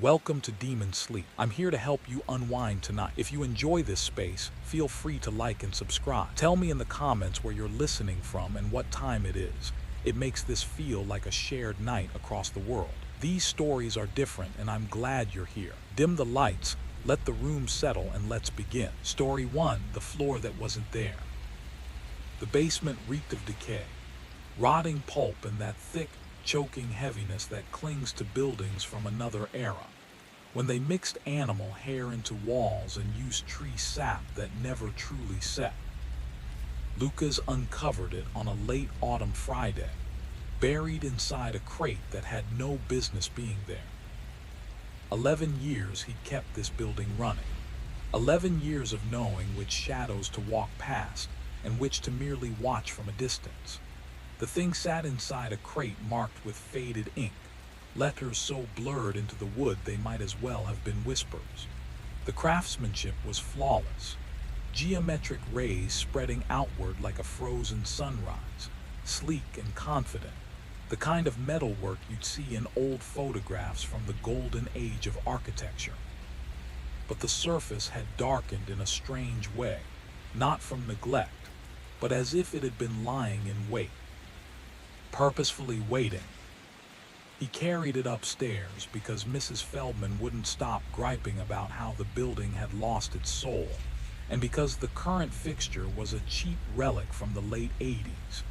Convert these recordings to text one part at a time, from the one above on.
Welcome to Demon Sleep. I'm here to help you unwind tonight. If you enjoy this space, feel free to like and subscribe. Tell me in the comments where you're listening from and what time it is. It makes this feel like a shared night across the world. These stories are different and I'm glad you're here. Dim the lights, let the room settle, and let's begin. Story 1, The Floor That Wasn't There. The basement reeked of decay, rotting pulp, and that thick, choking heaviness that clings to buildings from another era. When they mixed animal hair into walls and used tree sap that never truly set. Lucas uncovered it on a late autumn Friday, buried inside a crate that had no business being there. 11 years he'd kept this building running. 11 years of knowing which shadows to walk past and which to merely watch from a distance. The thing sat inside a crate marked with faded ink, letters so blurred into the wood they might as well have been whispers. The craftsmanship was flawless, geometric rays spreading outward like a frozen sunrise, sleek and confident, the kind of metalwork you'd see in old photographs from the golden age of architecture. But the surface had darkened in a strange way, not from neglect, but as if it had been lying in wait. Purposefully waiting. He carried it upstairs because Mrs. Feldman wouldn't stop griping about how the building had lost its soul, and because the current fixture was a cheap relic from the late 80s,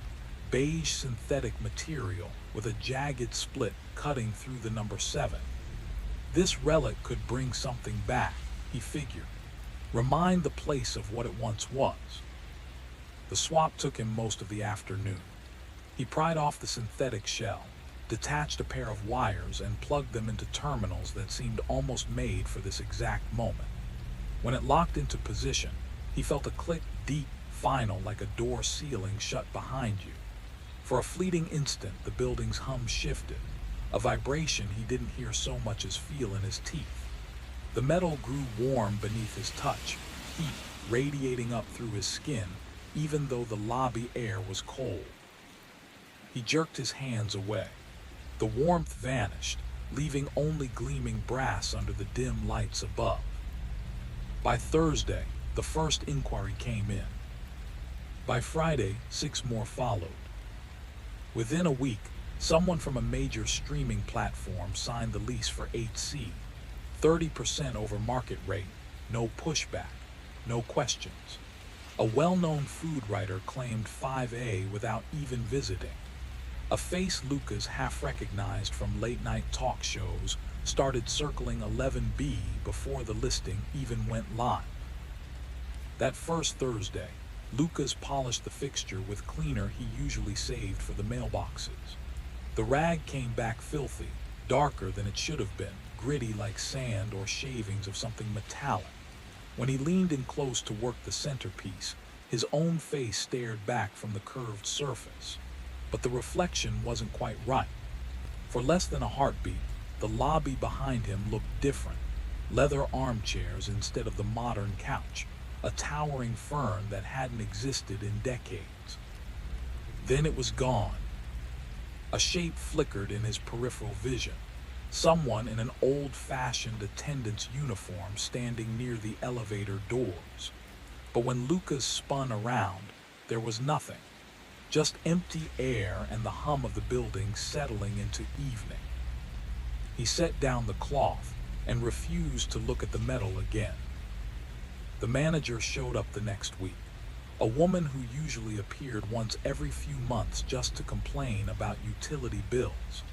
beige synthetic material with a jagged split cutting through the number 7. This relic could bring something back, he figured, remind the place of what it once was. The swap took him most of the afternoon. He pried off the synthetic shell, detached a pair of wires, and plugged them into terminals that seemed almost made for this exact moment. When it locked into position, he felt a click, deep, final, like a door sealing shut behind you. For a fleeting instant, the building's hum shifted, a vibration he didn't hear so much as feel in his teeth. The metal grew warm beneath his touch, heat radiating up through his skin, even though the lobby air was cold. He jerked his hands away. The warmth vanished, leaving only gleaming brass under the dim lights above. By Thursday, the first inquiry came in. By Friday, 6 more followed. Within a week, someone from a major streaming platform signed the lease for 8C, 30% over market rate, no pushback, no questions. A well-known food writer claimed 5A without even visiting. A face Lucas half recognized from late-night talk shows started circling 11B before the listing even went live. That first Thursday, Lucas polished the fixture with cleaner he usually saved for the mailboxes. The rag came back filthy, darker than it should have been, gritty like sand or shavings of something metallic. When he leaned in close to work the centerpiece, his own face stared back from the curved surface. But the reflection wasn't quite right. For less than a heartbeat, the lobby behind him looked different. Leather armchairs instead of the modern couch, a towering fern that hadn't existed in decades. Then it was gone. A shape flickered in his peripheral vision. Someone in an old-fashioned attendant's uniform standing near the elevator doors. But when Lucas spun around, there was nothing. Just empty air and the hum of the building settling into evening. He set down the cloth and refused to look at the metal again. The manager showed up the next week, a woman who usually appeared once every few months just to complain about utility bills.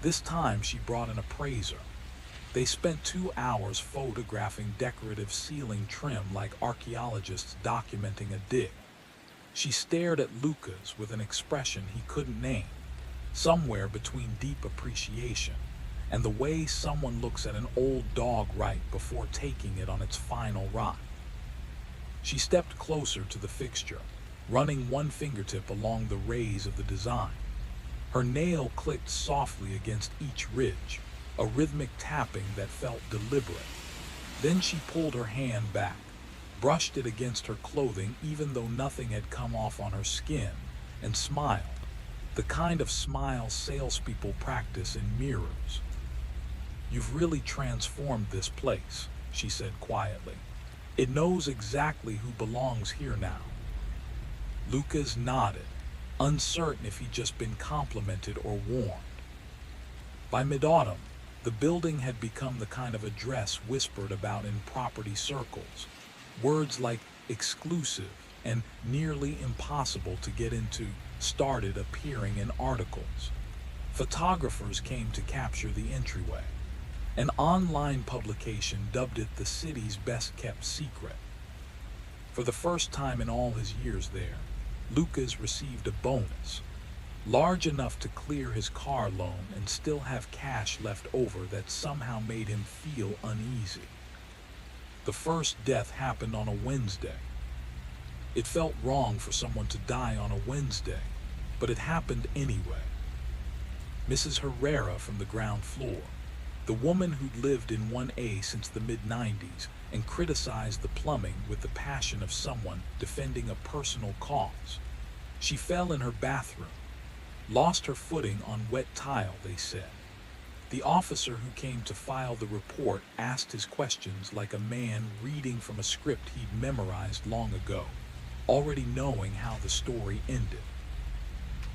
This time she brought an appraiser. They spent 2 hours photographing decorative ceiling trim like archaeologists documenting a dig. She stared at Lucas with an expression he couldn't name, somewhere between deep appreciation and the way someone looks at an old dog right before taking it on its final ride. She stepped closer to the fixture, running one fingertip along the rays of the design. Her nail clicked softly against each ridge, a rhythmic tapping that felt deliberate. Then she pulled her hand back, brushed it against her clothing even though nothing had come off on her skin, and smiled, the kind of smile salespeople practice in mirrors. "You've really transformed this place," she said quietly. "It knows exactly who belongs here now." Lucas nodded, uncertain if he'd just been complimented or warned. By mid-autumn, the building had become the kind of address whispered about in property circles. Words like exclusive and nearly impossible to get into started appearing in articles. Photographers came to capture the entryway. An online publication dubbed it the city's best-kept secret. For the first time in all his years there, Lucas received a bonus, large enough to clear his car loan and still have cash left over that somehow made him feel uneasy. The first death happened on a Wednesday. It felt wrong for someone to die on a Wednesday, but it happened anyway. Mrs. Herrera from the ground floor, the woman who'd lived in 1A since the mid-90s and criticized the plumbing with the passion of someone defending a personal cause. She fell in her bathroom, lost her footing on wet tile, they said. The officer who came to file the report asked his questions like a man reading from a script he'd memorized long ago, already knowing how the story ended.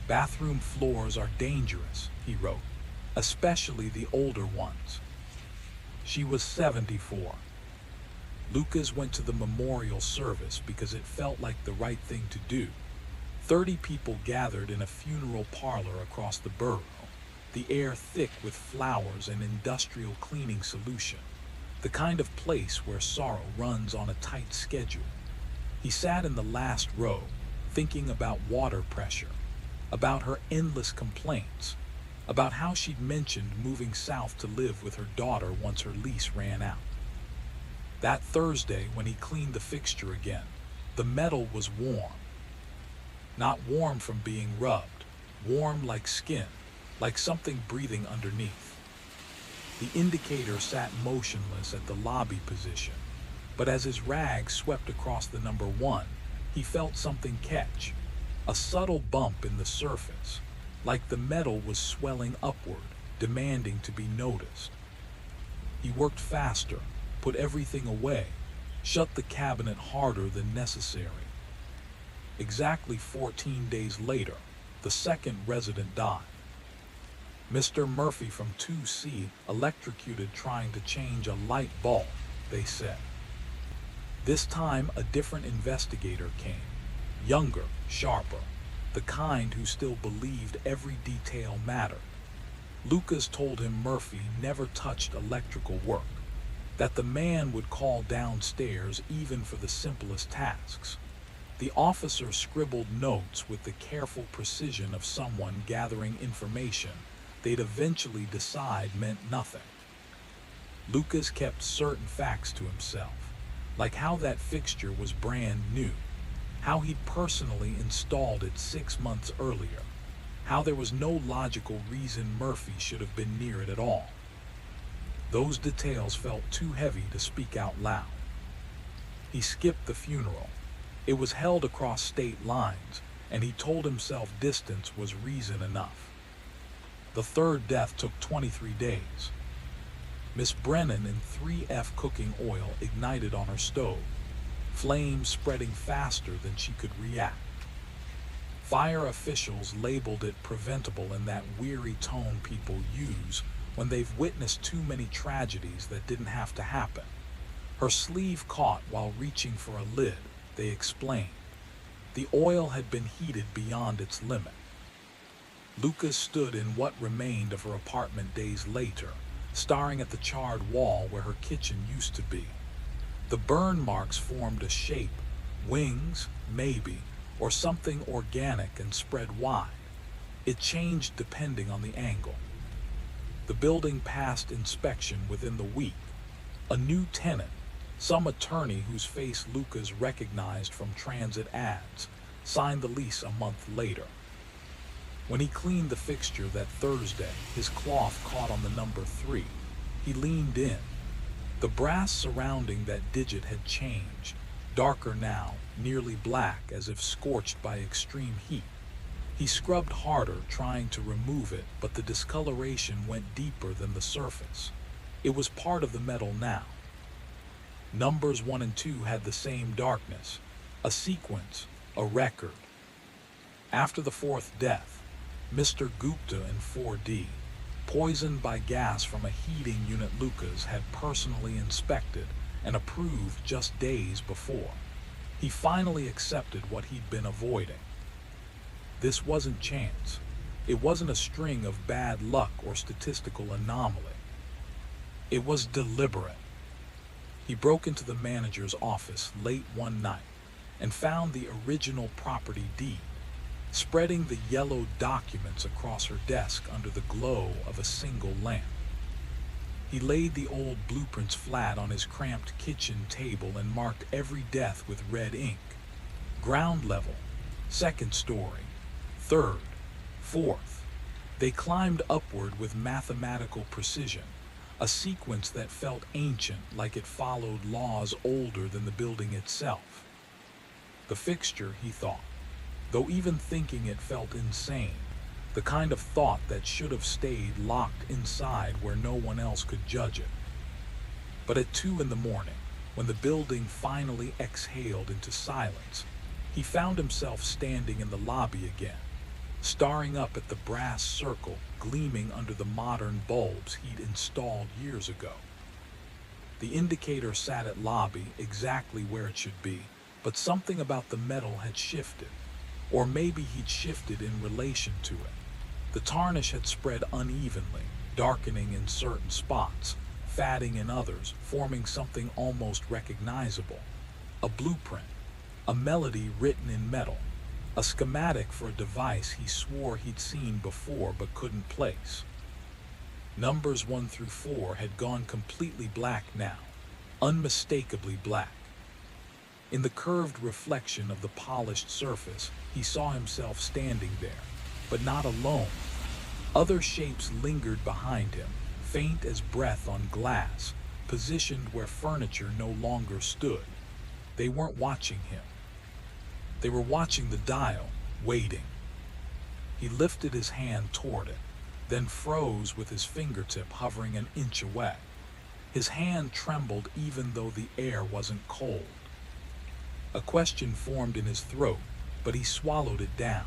"Bathroom floors are dangerous," he wrote, "especially the older ones." She was 74. Lucas went to the memorial service because it felt like the right thing to do. 30 people gathered in a funeral parlor across the borough, the air thick with flowers and industrial cleaning solution, the kind of place where sorrow runs on a tight schedule. He sat in the last row, thinking about water pressure, about her endless complaints, about how she'd mentioned moving south to live with her daughter once her lease ran out. That Thursday, when he cleaned the fixture again, the metal was warm. Not warm from being rubbed, warm like skin, like something breathing underneath. The indicator sat motionless at the lobby position, but as his rag swept across the number 1, he felt something catch, a subtle bump in the surface, like the metal was swelling upward, demanding to be noticed. He worked faster, put everything away, shut the cabinet harder than necessary. Exactly 14 days later, the second resident died. Mr. Murphy from 2C electrocuted trying to change a light bulb, they said. This time a different investigator came, younger, sharper, the kind who still believed every detail mattered. Lucas told him Murphy never touched electrical work, that the man would call downstairs even for the simplest tasks. The officer scribbled notes with the careful precision of someone gathering information they'd eventually decide meant nothing. Lucas kept certain facts to himself, like how that fixture was brand new, how he'd personally installed it 6 months earlier, how there was no logical reason Murphy should have been near it at all. Those details felt too heavy to speak out loud. He skipped the funeral. It was held across state lines, and he told himself distance was reason enough. The third death took 23 days. Miss Brennan in 3F cooking oil ignited on her stove, flames spreading faster than she could react. Fire officials labeled it preventable in that weary tone people use when they've witnessed too many tragedies that didn't have to happen. Her sleeve caught while reaching for a lid, they explained. The oil had been heated beyond its limit. Lucas stood in what remained of her apartment days later, staring at the charred wall where her kitchen used to be. The burn marks formed a shape, wings, maybe, or something organic and spread wide. It changed depending on the angle. The building passed inspection within the week. A new tenant, some attorney whose face Lucas recognized from transit ads, signed the lease a month later. When he cleaned the fixture that Thursday, his cloth caught on the number 3. He leaned in. The brass surrounding that digit had changed, darker now, nearly black as if scorched by extreme heat. He scrubbed harder, trying to remove it, but the discoloration went deeper than the surface. It was part of the metal now. Numbers 1 and 2 had the same darkness, a sequence, a record. After the fourth death, Mr. Gupta in 4D, poisoned by gas from a heating unit Lucas had personally inspected and approved just days before. He finally accepted what he'd been avoiding. This wasn't chance. It wasn't a string of bad luck or statistical anomaly. It was deliberate. He broke into the manager's office late one night and found the original property deed, spreading the yellowed documents across her desk under the glow of a single lamp. He laid the old blueprints flat on his cramped kitchen table and marked every death with red ink. Ground level, second story, third, fourth. They climbed upward with mathematical precision, a sequence that felt ancient, like it followed laws older than the building itself. The fixture, he thought, though even thinking it felt insane, the kind of thought that should have stayed locked inside where no one else could judge it. But at 2 in the morning, when the building finally exhaled into silence, he found himself standing in the lobby again, staring up at the brass circle gleaming under the modern bulbs he'd installed years ago. The indicator sat at lobby exactly where it should be, but something about the metal had shifted, or maybe he'd shifted in relation to it. The tarnish had spread unevenly, darkening in certain spots, fading in others, forming something almost recognizable. A blueprint, a melody written in metal, a schematic for a device he swore he'd seen before but couldn't place. Numbers 1 through 4 had gone completely black now, unmistakably black. In the curved reflection of the polished surface, he saw himself standing there, but not alone. Other shapes lingered behind him, faint as breath on glass, positioned where furniture no longer stood. They weren't watching him. They were watching the dial, waiting. He lifted his hand toward it, then froze with his fingertip hovering an inch away. His hand trembled even though the air wasn't cold. A question formed in his throat, but he swallowed it down.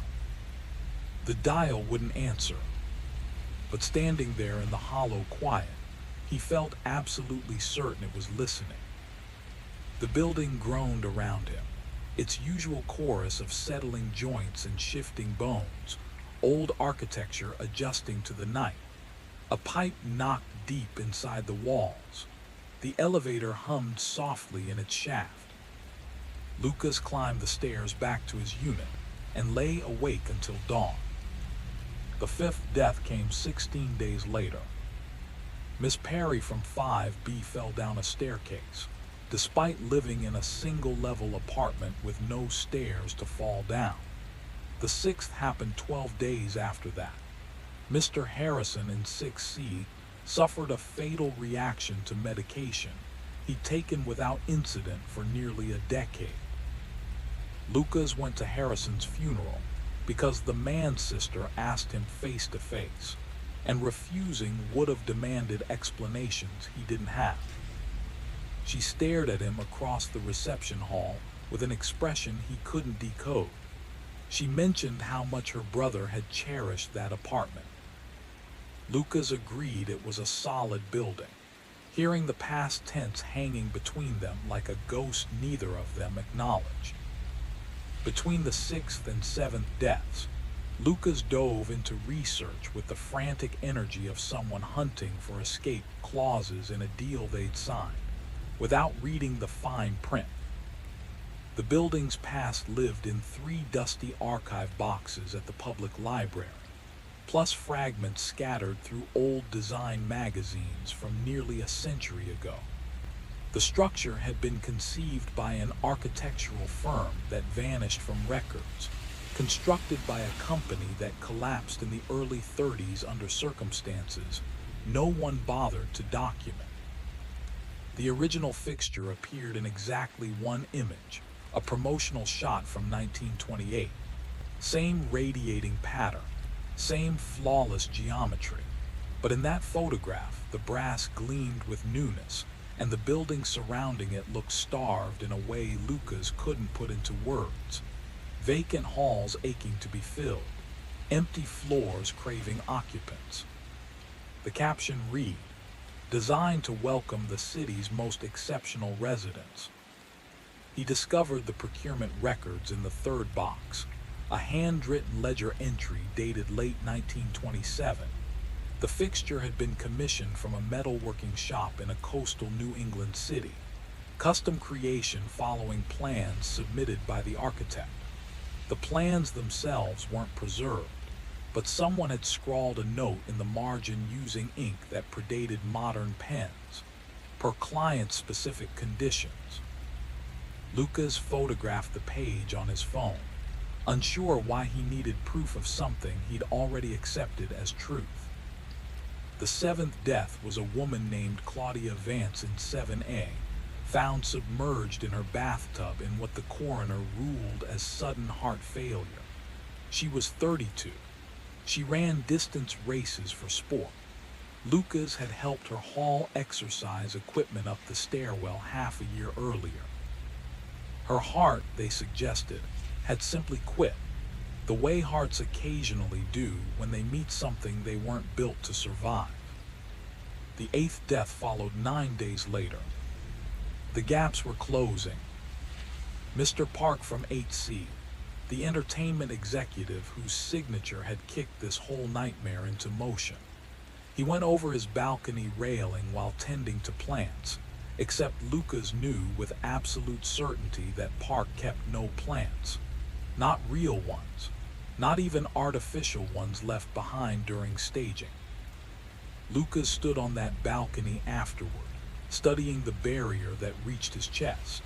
The dial wouldn't answer. But standing there in the hollow quiet, he felt absolutely certain it was listening. The building groaned around him, its usual chorus of settling joints and shifting bones, old architecture adjusting to the night. A pipe knocked deep inside the walls. The elevator hummed softly in its shaft. Lucas climbed the stairs back to his unit and lay awake until dawn. The fifth death came 16 days later. Miss Perry from 5B fell down a staircase, despite living in a single-level apartment with no stairs to fall down. The sixth happened 12 days after that. Mr. Harrison in 6C suffered a fatal reaction to medication he'd taken without incident for nearly a decade. Lucas went to Harrison's funeral because the man-sister asked him face to face, and refusing would have demanded explanations he didn't have. She stared at him across the reception hall with an expression he couldn't decode. She mentioned how much her brother had cherished that apartment. Lucas agreed it was a solid building, hearing the past tense hanging between them like a ghost neither of them acknowledged. Between the sixth and seventh deaths, Lucas dove into research with the frantic energy of someone hunting for escape clauses in a deal they'd signed, without reading the fine print. The building's past lived in 3 dusty archive boxes at the public library, plus fragments scattered through old design magazines from nearly a century ago. The structure had been conceived by an architectural firm that vanished from records, constructed by a company that collapsed in the early 30s under circumstances no one bothered to document. The original fixture appeared in exactly one image, a promotional shot from 1928. Same radiating pattern, same flawless geometry. But in that photograph, the brass gleamed with newness, and the building surrounding it looked starved in a way Lucas couldn't put into words. Vacant halls aching to be filled, empty floors craving occupants. The caption read, "Designed to welcome the city's most exceptional residents." He discovered the procurement records in the third box, a handwritten ledger entry dated late 1927. The fixture had been commissioned from a metalworking shop in a coastal New England city, custom creation following plans submitted by the architect. The plans themselves weren't preserved, but someone had scrawled a note in the margin using ink that predated modern pens, per client-specific conditions. Lucas photographed the page on his phone, unsure why he needed proof of something he'd already accepted as truth. The seventh death was a woman named Claudia Vance in 7A, found submerged in her bathtub in what the coroner ruled as sudden heart failure. She was 32. She ran distance races for sport. Lucas had helped her haul exercise equipment up the stairwell half a year earlier. Her heart, they suggested, had simply quit, the way hearts occasionally do when they meet something they weren't built to survive. The eighth death followed 9 days later. The gaps were closing. Mr. Park from 8C, the entertainment executive whose signature had kicked this whole nightmare into motion. He went over his balcony railing while tending to plants, except Lucas knew with absolute certainty that Park kept no plants. Not real ones, not even artificial ones left behind during staging. Lucas stood on that balcony afterward, studying the barrier that reached his chest.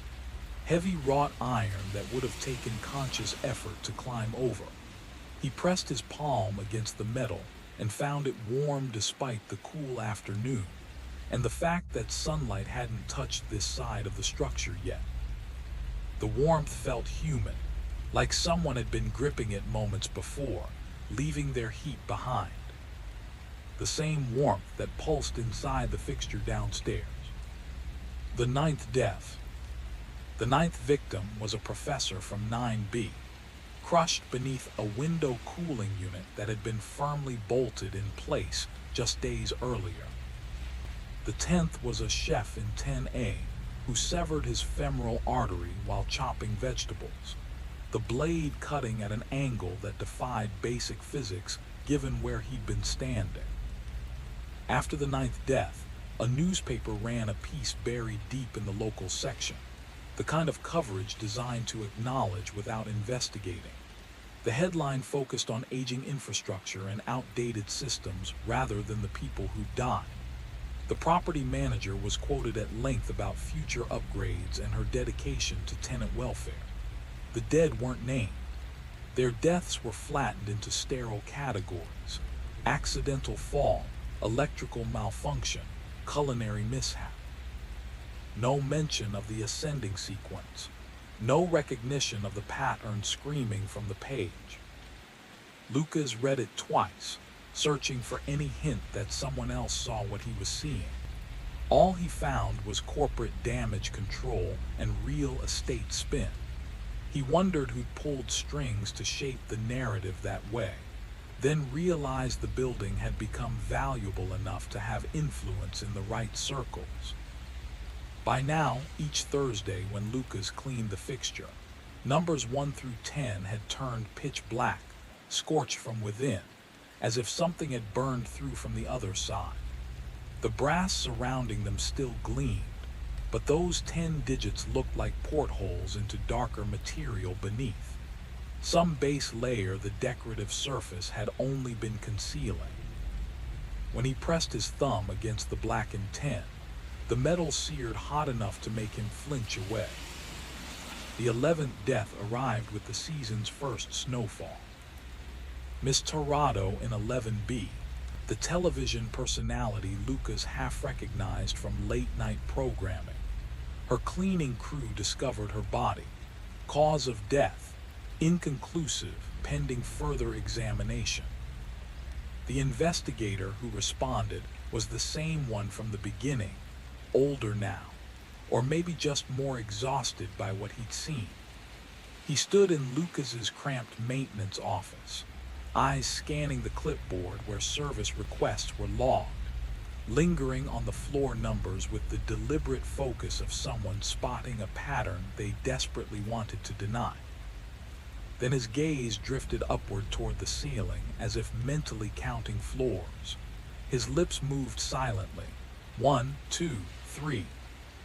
Heavy wrought iron that would have taken conscious effort to climb over. He pressed his palm against the metal and found it warm despite the cool afternoon, and the fact that sunlight hadn't touched this side of the structure yet. The warmth felt human, like someone had been gripping it moments before, leaving their heat behind. The same warmth that pulsed inside the fixture downstairs. The ninth death. The ninth victim was a professor from 9B, crushed beneath a window cooling unit that had been firmly bolted in place just days earlier. The 10th was a chef in 10A who severed his femoral artery while chopping vegetables, the blade cutting at an angle that defied basic physics given where he'd been standing. After the ninth death, a newspaper ran a piece buried deep in the local section, the kind of coverage designed to acknowledge without investigating. The headline focused on aging infrastructure and outdated systems rather than the people who died. The property manager was quoted at length about future upgrades and her dedication to tenant welfare. The dead weren't named. Their deaths were flattened into sterile categories: accidental fall, electrical malfunction, culinary mishap. No mention of the ascending sequence. No recognition of the pattern screaming from the page. Lucas read it twice, searching for any hint that someone else saw what he was seeing. All he found was corporate damage control and real estate spin. He wondered who'd pulled strings to shape the narrative that way, then realized the building had become valuable enough to have influence in the right circles. By now, each Thursday when Lucas cleaned the fixture, numbers 1 through 10 had turned pitch black, scorched from within, as if something had burned through from the other side. The brass surrounding them still gleamed, but those 10 digits looked like portholes into darker material beneath. Some base layer the decorative surface had only been concealing. When he pressed his thumb against the blackened 10, the metal seared hot enough to make him flinch away. The 11th death arrived with the season's first snowfall. Miss Torrado in 11B, the television personality Lucas half recognized from late-night programming. Her cleaning crew discovered her body. Cause of death, inconclusive, pending further examination. The investigator who responded was the same one from the beginning, older now, or maybe just more exhausted by what he'd seen. He stood in Lucas's cramped maintenance office, eyes scanning the clipboard where service requests were logged, lingering on the floor numbers with the deliberate focus of someone spotting a pattern they desperately wanted to deny. Then his gaze drifted upward toward the ceiling as if mentally counting floors. His lips moved silently. 1, 2, 3.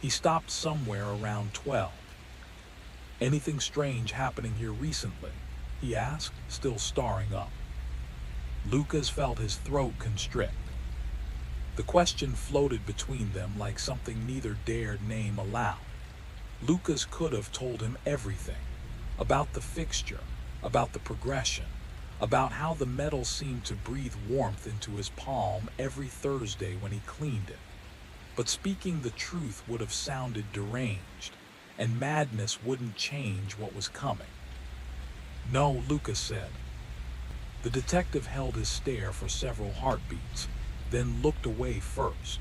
He stopped somewhere around 12. "Anything strange happening here recently?" he asked, still staring up. Lucas felt his throat constrict. The question floated between them like something neither dared name aloud. Lucas could have told him everything, about the fixture, about the progression, about how the metal seemed to breathe warmth into his palm every Thursday when he cleaned it. But speaking the truth would have sounded deranged, and madness wouldn't change what was coming. "No," Lucas said. The detective held his stare for several heartbeats, then looked away first.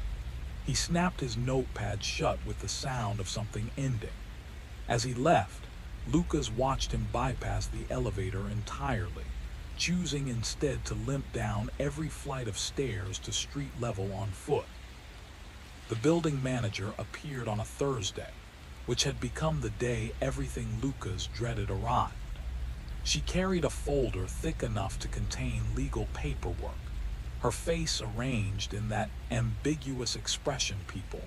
He snapped his notepad shut with the sound of something ending. As he left, Lucas watched him bypass the elevator entirely, choosing instead to limp down every flight of stairs to street level on foot. The building manager appeared on a Thursday, which had become the day everything Lucas dreaded arrived. She carried a folder thick enough to contain legal paperwork, her face arranged in that ambiguous expression people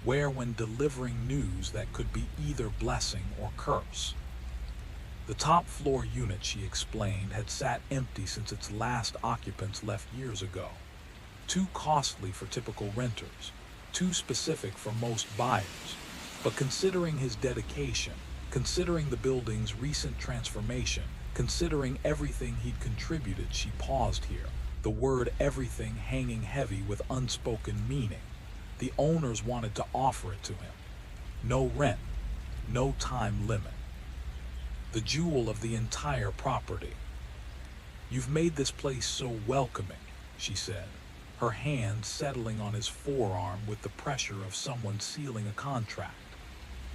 wear when delivering news that could be either blessing or curse. The top floor unit, she explained, had sat empty since its last occupants left years ago. Too costly for typical renters, too specific for most buyers. But considering his dedication, considering the building's recent transformation, considering everything he'd contributed, she paused here, the word everything hanging heavy with unspoken meaning. The owners wanted to offer it to him. No rent, no time limit. The jewel of the entire property. "You've made this place so welcoming," she said, her hand settling on his forearm with the pressure of someone sealing a contract.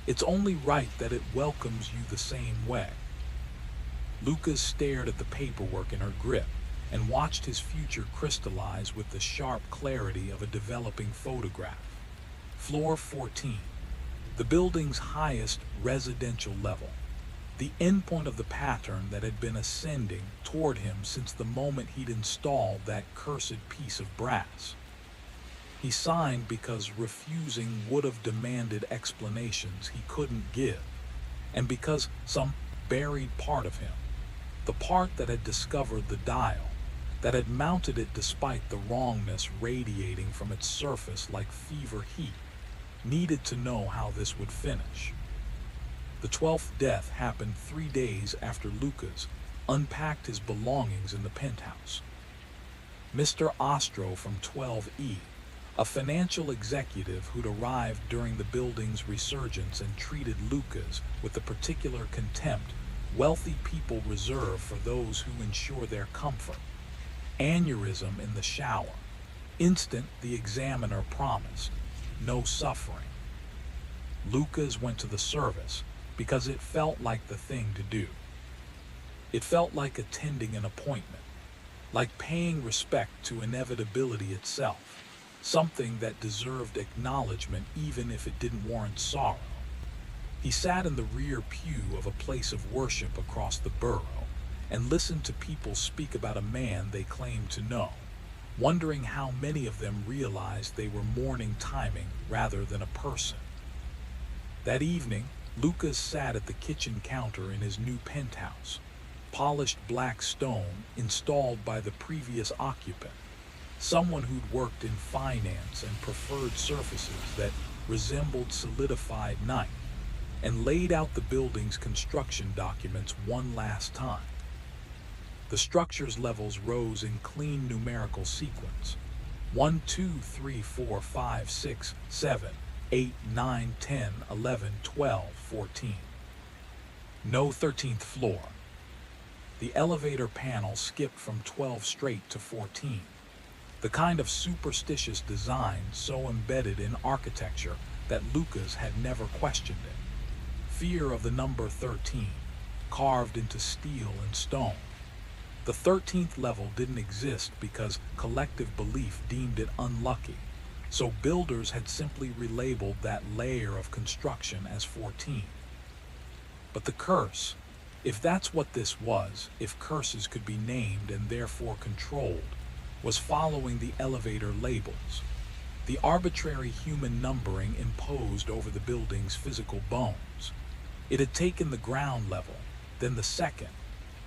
"It's only right that it welcomes you the same way." Lucas stared at the paperwork in her grip and watched his future crystallize with the sharp clarity of a developing photograph. Floor 14, the building's highest residential level. The endpoint of the pattern that had been ascending toward him since the moment he'd installed that cursed piece of brass. He signed because refusing would have demanded explanations he couldn't give, and because some buried part of him, the part that had discovered the dial, that had mounted it despite the wrongness radiating from its surface like fever heat, needed to know how this would finish. The 12th death happened 3 days after Lucas unpacked his belongings in the penthouse. Mr. Ostro from 12E, a financial executive who'd arrived during the building's resurgence and treated Lucas with the particular contempt wealthy people reserve for those who ensure their comfort. Aneurysm in the shower. Instant, the examiner promised. No suffering. Lucas went to the service because it felt like the thing to do. It felt like attending an appointment, like paying respect to inevitability itself, something that deserved acknowledgement even if it didn't warrant sorrow. He sat in the rear pew of a place of worship across the borough and listened to people speak about a man they claimed to know, wondering how many of them realized they were mourning timing rather than a person. That evening, Lucas sat at the kitchen counter in his new penthouse, polished black stone installed by the previous occupant, someone who'd worked in finance and preferred surfaces that resembled solidified night, and laid out the building's construction documents one last time. The structure's levels rose in clean numerical sequence. 1, 2, 3, 4, 5, 6, 7, 8, 9, 10, 11, 12, 14. No 13th floor. The elevator panel skipped from 12 straight to 14. The kind of superstitious design so embedded in architecture that Lucas had never questioned it. Fear of the number 13, carved into steel and stone. The 13th level didn't exist because collective belief deemed it unlucky, so builders had simply relabeled that layer of construction as 14. But the curse, if that's what this was, if curses could be named and therefore controlled, was following the elevator labels, the arbitrary human numbering imposed over the building's physical bones. It had taken the ground level, then the second,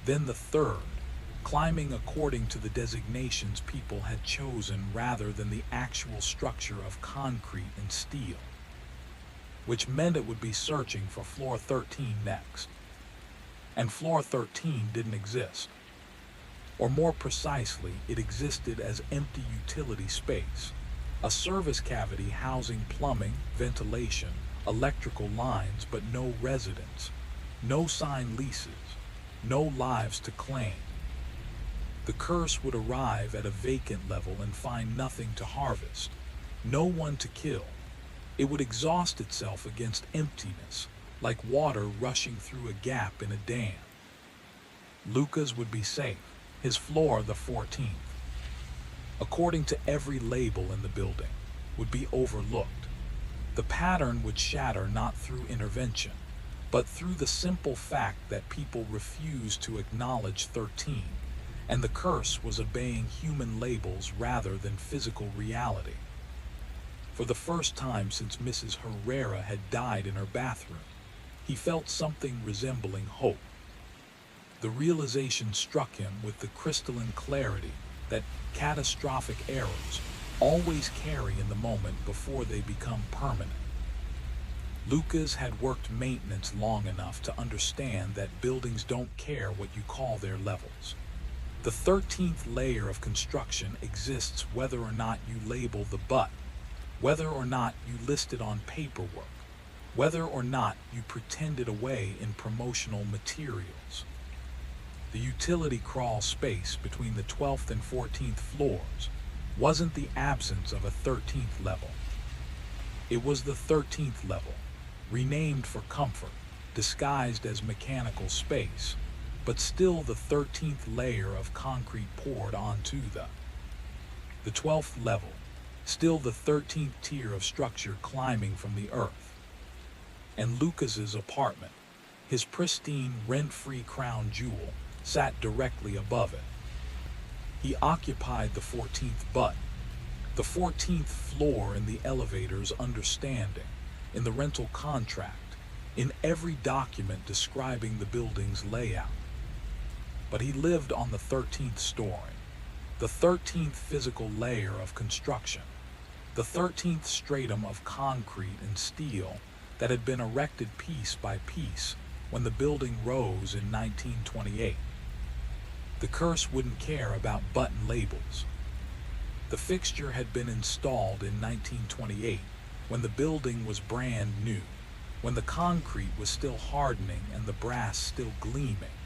then the third, climbing according to the designations people had chosen rather than the actual structure of concrete and steel, which meant it would be searching for floor 13 next. And floor 13 didn't exist. Or more precisely, it existed as empty utility space, a service cavity housing plumbing, ventilation, electrical lines, but no residents, no signed leases, no lives to claim. The curse would arrive at a vacant level and find nothing to harvest, no one to kill. It would exhaust itself against emptiness, like water rushing through a gap in a dam. Lucas would be safe, his floor the 14th. According to every label in the building, would be overlooked. The pattern would shatter not through intervention, but through the simple fact that people refused to acknowledge 13, and the curse was obeying human labels rather than physical reality. For the first time since Mrs. Herrera had died in her bathroom, he felt something resembling hope. The realization struck him with the crystalline clarity that catastrophic errors always carry in the moment before they become permanent. Lucas had worked maintenance long enough to understand that buildings don't care what you call their levels. The 13th layer of construction exists whether or not you label the butt, whether or not you list it on paperwork, whether or not you pretend it away in promotional materials. The utility crawl space between the 12th and 14th floors wasn't the absence of a 13th level. It was the 13th level, renamed for comfort, disguised as mechanical space, but still the 13th layer of concrete poured onto the 12th level, still the 13th tier of structure climbing from the earth. And Lucas's apartment, his pristine, rent-free crown jewel, sat directly above it. He occupied the 14th butt, the 14th floor in the elevator's understanding, in the rental contract, in every document describing the building's layout. But he lived on the 13th story, the 13th physical layer of construction, the 13th stratum of concrete and steel that had been erected piece by piece when the building rose in 1928. The curse wouldn't care about button labels. The fixture had been installed in 1928 when the building was brand new, when the concrete was still hardening and the brass still gleaming.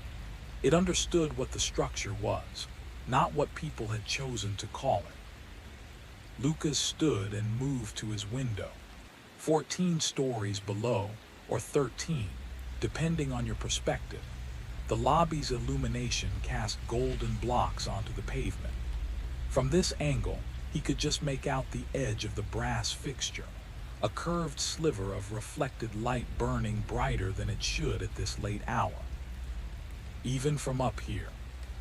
It understood what the structure was, not what people had chosen to call it. Lucas stood and moved to his window, 14 stories below, or 13, depending on your perspective. The lobby's illumination cast golden blocks onto the pavement. From this angle, he could just make out the edge of the brass fixture, a curved sliver of reflected light burning brighter than it should at this late hour. Even from up here,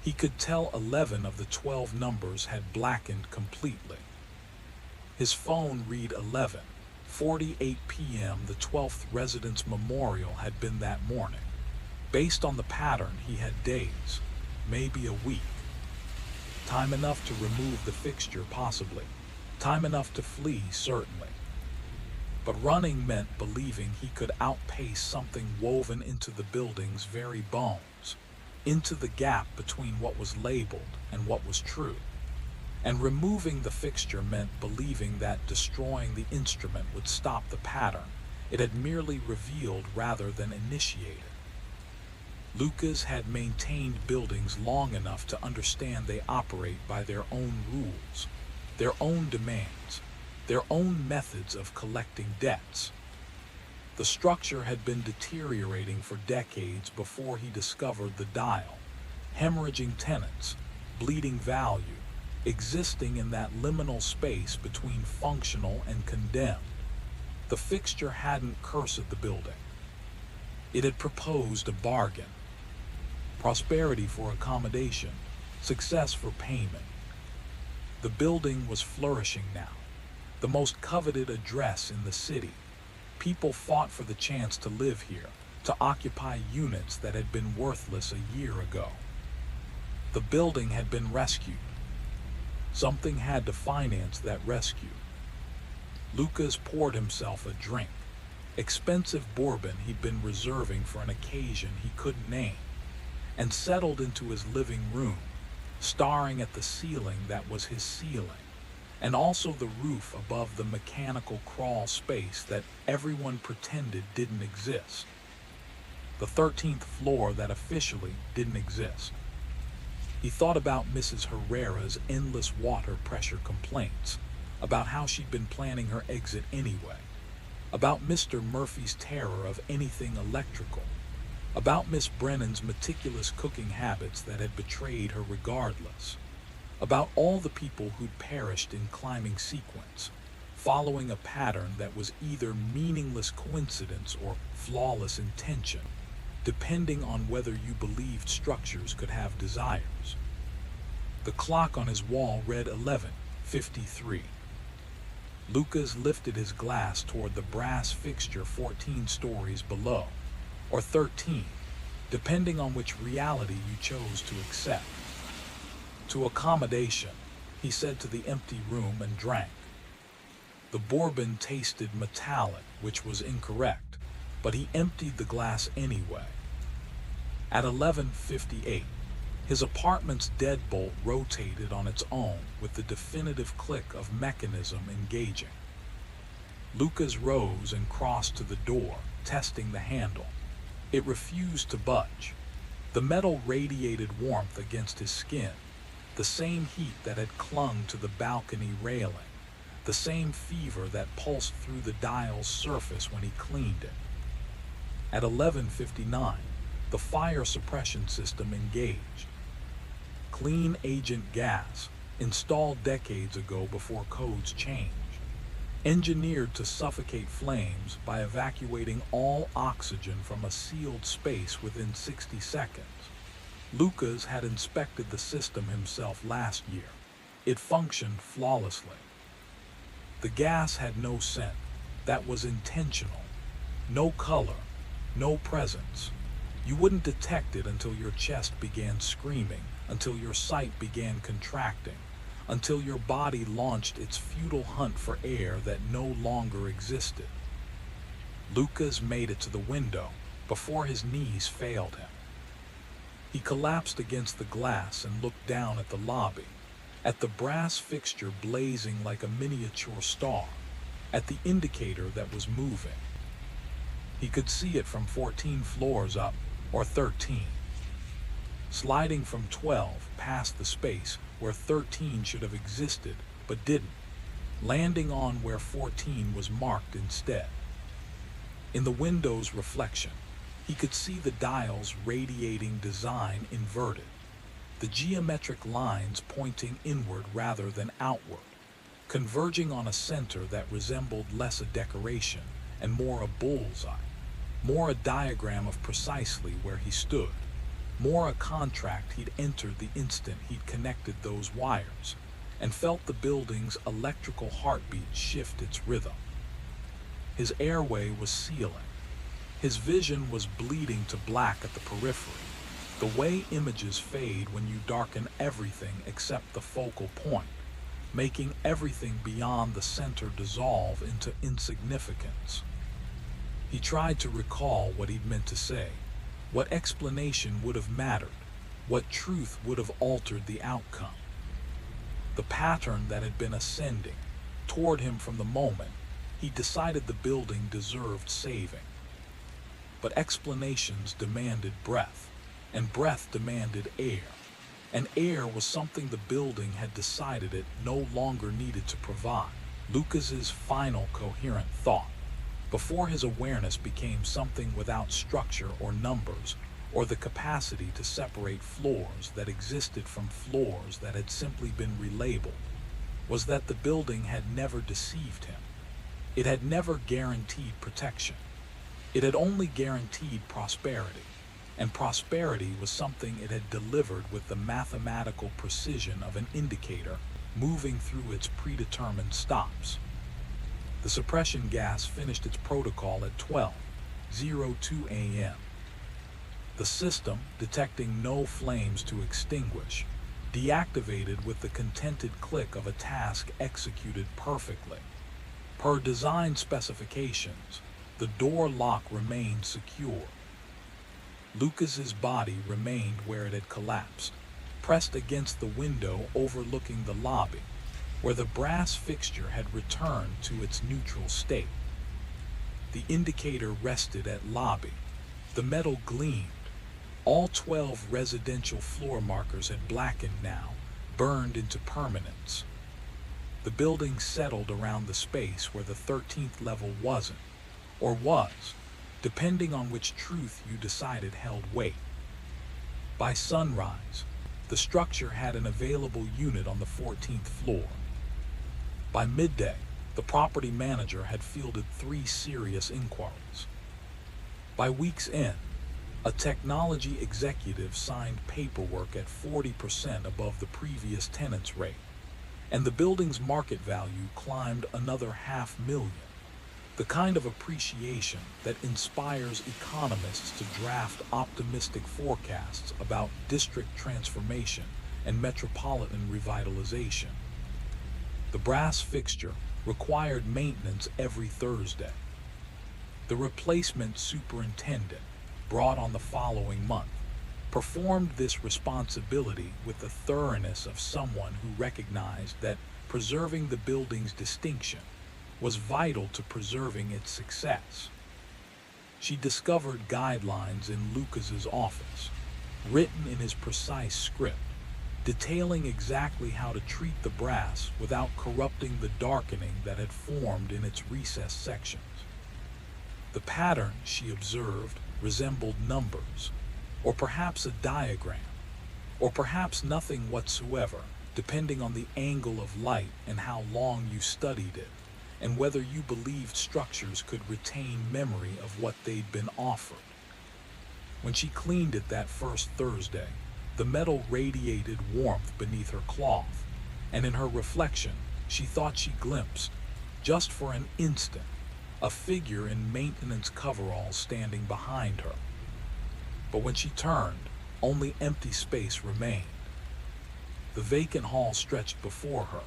he could tell 11 of the 12 numbers had blackened completely. His phone read 11:48 p.m. The 12th residence memorial had been that morning. Based on the pattern, he had days, maybe a week. Time enough to remove the fixture, possibly. Time enough to flee, certainly. But running meant believing he could outpace something woven into the building's very bones, into the gap between what was labeled and what was true. And removing the fixture meant believing that destroying the instrument would stop the pattern it had merely revealed rather than initiated. Lucas had maintained buildings long enough to understand they operate by their own rules. their own demands, their own methods of collecting debts. The structure had been deteriorating for decades before he discovered the dial, hemorrhaging tenants, bleeding value, existing in that liminal space between functional and condemned. The fixture hadn't cursed the building. It had proposed a bargain. Prosperity for accommodation, success for payment. The building was flourishing now, the most coveted address in the city. People fought for the chance to live here, to occupy units that had been worthless a year ago. The building had been rescued. Something had to finance that rescue. Lucas poured himself a drink, expensive bourbon he'd been reserving for an occasion he couldn't name, and settled into his living room, staring at the ceiling that was his ceiling, and also the roof above the mechanical crawl space that everyone pretended didn't exist. The 13th floor that officially didn't exist. He thought about Mrs. Herrera's endless water pressure complaints, about how she'd been planning her exit anyway, about Mr. Murphy's terror of anything electrical, about Miss Brennan's meticulous cooking habits that had betrayed her regardless, about all the people who'd perished in climbing sequence, following a pattern that was either meaningless coincidence or flawless intention, depending on whether you believed structures could have desires. The clock on his wall read 11:53. Lucas lifted his glass toward the brass fixture 14 stories below, or 13, depending on which reality you chose to accept. To accommodation, he said to the empty room and drank. The bourbon tasted metallic, which was incorrect, but he emptied the glass anyway. At 11:58, his apartment's deadbolt rotated on its own with the definitive click of mechanism engaging. Lucas rose and crossed to the door, testing the handle. It refused to budge. The metal radiated warmth against his skin, the same heat that had clung to the balcony railing, the same fever that pulsed through the dial's surface when he cleaned it. At 11:59, the fire suppression system engaged. Clean agent gas, installed decades ago before codes changed, engineered to suffocate flames by evacuating all oxygen from a sealed space within 60 seconds. Lucas had inspected the system himself last year. It functioned flawlessly. The gas had no scent. That was intentional. No color, no presence. You wouldn't detect it until your chest began screaming, until your sight began contracting, until your body launched its futile hunt for air that no longer existed. Lucas made it to the window before his knees failed him. He collapsed against the glass and looked down at the lobby, at the brass fixture blazing like a miniature star, at the indicator that was moving. He could see it from 14 floors up, or 13. Sliding from 12 past the space where 13 should have existed but didn't, landing on where 14 was marked instead. In the window's reflection, he could see the dial's radiating design inverted, the geometric lines pointing inward rather than outward, converging on a center that resembled less a decoration and more a bullseye, more a diagram of precisely where he stood, more a contract he'd entered the instant he'd connected those wires, and felt the building's electrical heartbeat shift its rhythm. His airway was sealing. His vision was bleeding to black at the periphery, the way images fade when you darken everything except the focal point, making everything beyond the center dissolve into insignificance. He tried to recall what he'd meant to say, what explanation would have mattered, what truth would have altered the outcome. The pattern that had been ascending toward him from the moment he decided the building deserved saving. But explanations demanded breath, and breath demanded air, and air was something the building had decided it no longer needed to provide. Lucas's final coherent thought, before his awareness became something without structure or numbers, or the capacity to separate floors that existed from floors that had simply been relabeled, was that the building had never deceived him. It had never guaranteed protection. It had only guaranteed prosperity, and prosperity was something it had delivered with the mathematical precision of an indicator moving through its predetermined stops. The suppression gas finished its protocol at 12:02 a.m. The system, detecting no flames to extinguish, deactivated with the contented click of a task executed perfectly. Per design specifications, the door lock remained secure. Lucas's body remained where it had collapsed, pressed against the window overlooking the lobby, where the brass fixture had returned to its neutral state. The indicator rested at lobby. The metal gleamed. All 12 residential floor markers had blackened now, burned into permanence. The building settled around the space where the 13th level wasn't, or was, depending on which truth you decided held weight. By sunrise, the structure had an available unit on the 14th floor. By midday, the property manager had fielded 3 serious inquiries. By week's end, a technology executive signed paperwork at 40% above the previous tenant's rate, and the building's market value climbed another $500,000, the kind of appreciation that inspires economists to draft optimistic forecasts about district transformation and metropolitan revitalization. The brass fixture required maintenance every Thursday. The replacement superintendent, brought on the following month, performed this responsibility with the thoroughness of someone who recognized that preserving the building's distinction was vital to preserving its success. She discovered guidelines in Lucas's office, written in his precise script, detailing exactly how to treat the brass without corrupting the darkening that had formed in its recessed sections. The pattern, she observed, resembled numbers, or perhaps a diagram, or perhaps nothing whatsoever, depending on the angle of light and how long you studied it, and whether you believed structures could retain memory of what they'd been offered. When she cleaned it that first Thursday, the metal radiated warmth beneath her cloth, and in her reflection, she thought she glimpsed, just for an instant, a figure in maintenance coveralls standing behind her. But when she turned, only empty space remained. The vacant hall stretched before her,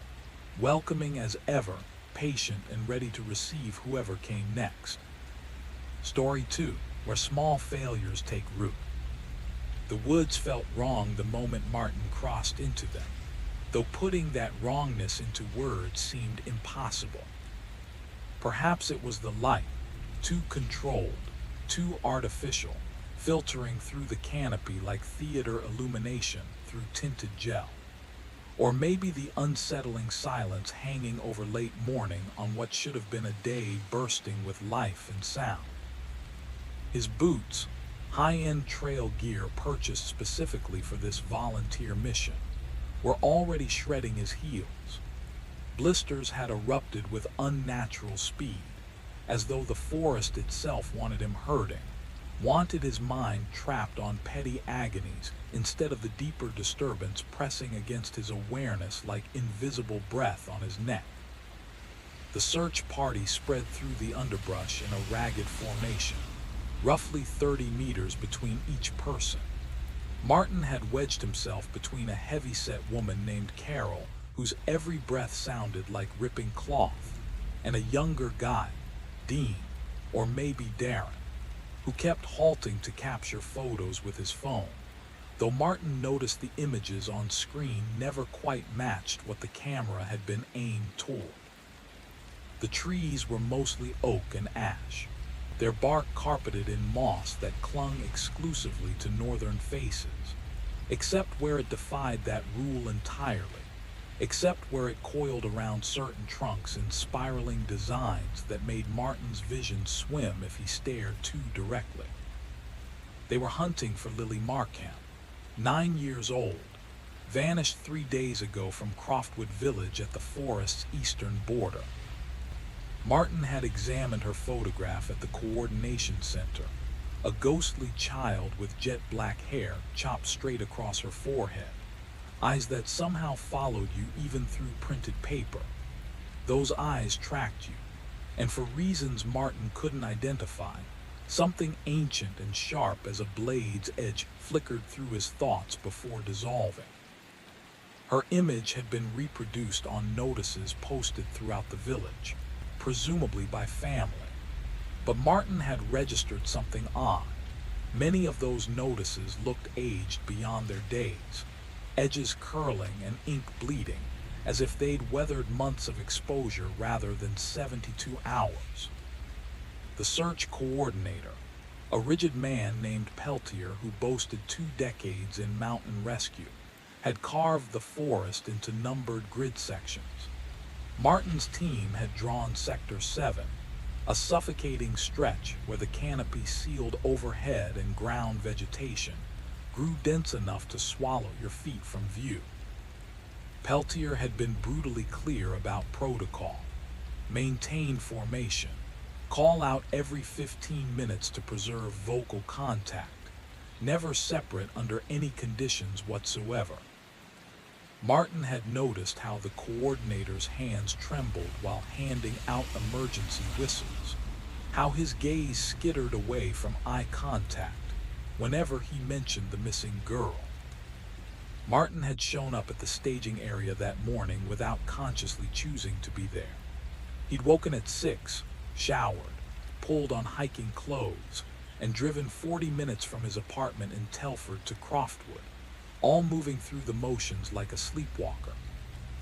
welcoming as ever, patient and ready to receive whoever came next. Story 2, where small failures take root. The woods felt wrong the moment Martin crossed into them, though putting that wrongness into words seemed impossible. Perhaps it was the light, too controlled, too artificial, filtering through the canopy like theater illumination through tinted gel. Or maybe the unsettling silence hanging over late morning on what should have been a day bursting with life and sound. His boots, high-end trail gear purchased specifically for this volunteer mission, were already shredding his heels. Blisters had erupted with unnatural speed, as though the forest itself wanted him hurting, wanted his mind trapped on petty agonies instead of the deeper disturbance pressing against his awareness like invisible breath on his neck. The search party spread through the underbrush in a ragged formation, roughly 30 meters between each person. Martin had wedged himself between a heavy-set woman named Carol, whose every breath sounded like ripping cloth, and a younger guy, Dean, or maybe Darren, who kept halting to capture photos with his phone, though Martin noticed the images on screen never quite matched what the camera had been aimed toward. The trees were mostly oak and ash, their bark carpeted in moss that clung exclusively to northern faces. except where it defied that rule entirely, except where it coiled around certain trunks in spiraling designs that made Martin's vision swim if he stared too directly. They were hunting for Lily Markham, 9 years old, vanished 3 days ago from Croftwood Village at the forest's eastern border. Martin had examined her photograph at the coordination center, a ghostly child with jet black hair chopped straight across her forehead, eyes that somehow followed you even through printed paper. Those eyes tracked you, and for reasons Martin couldn't identify, something ancient and sharp as a blade's edge flickered through his thoughts before dissolving. Her image had been reproduced on notices posted throughout the village, presumably by family. But Martin had registered something odd. Many of those notices looked aged beyond their days, edges curling and ink bleeding, as if they'd weathered months of exposure rather than 72 hours. The search coordinator, a rigid man named Peltier who boasted 2 decades in mountain rescue, had carved the forest into numbered grid sections. Martin's team had drawn Sector 7, a suffocating stretch where the canopy sealed overhead and ground vegetation grew dense enough to swallow your feet from view. Peltier had been brutally clear about protocol. Maintain formation. Call out every 15 minutes to preserve vocal contact. Never separate under any conditions whatsoever. Martin had noticed how the coordinator's hands trembled while handing out emergency whistles, how his gaze skittered away from eye contact whenever he mentioned the missing girl. Martin had shown up at the staging area that morning without consciously choosing to be there. He'd woken at 6, showered, pulled on hiking clothes, and driven 40 minutes from his apartment in Telford to Croftwood, all moving through the motions like a sleepwalker.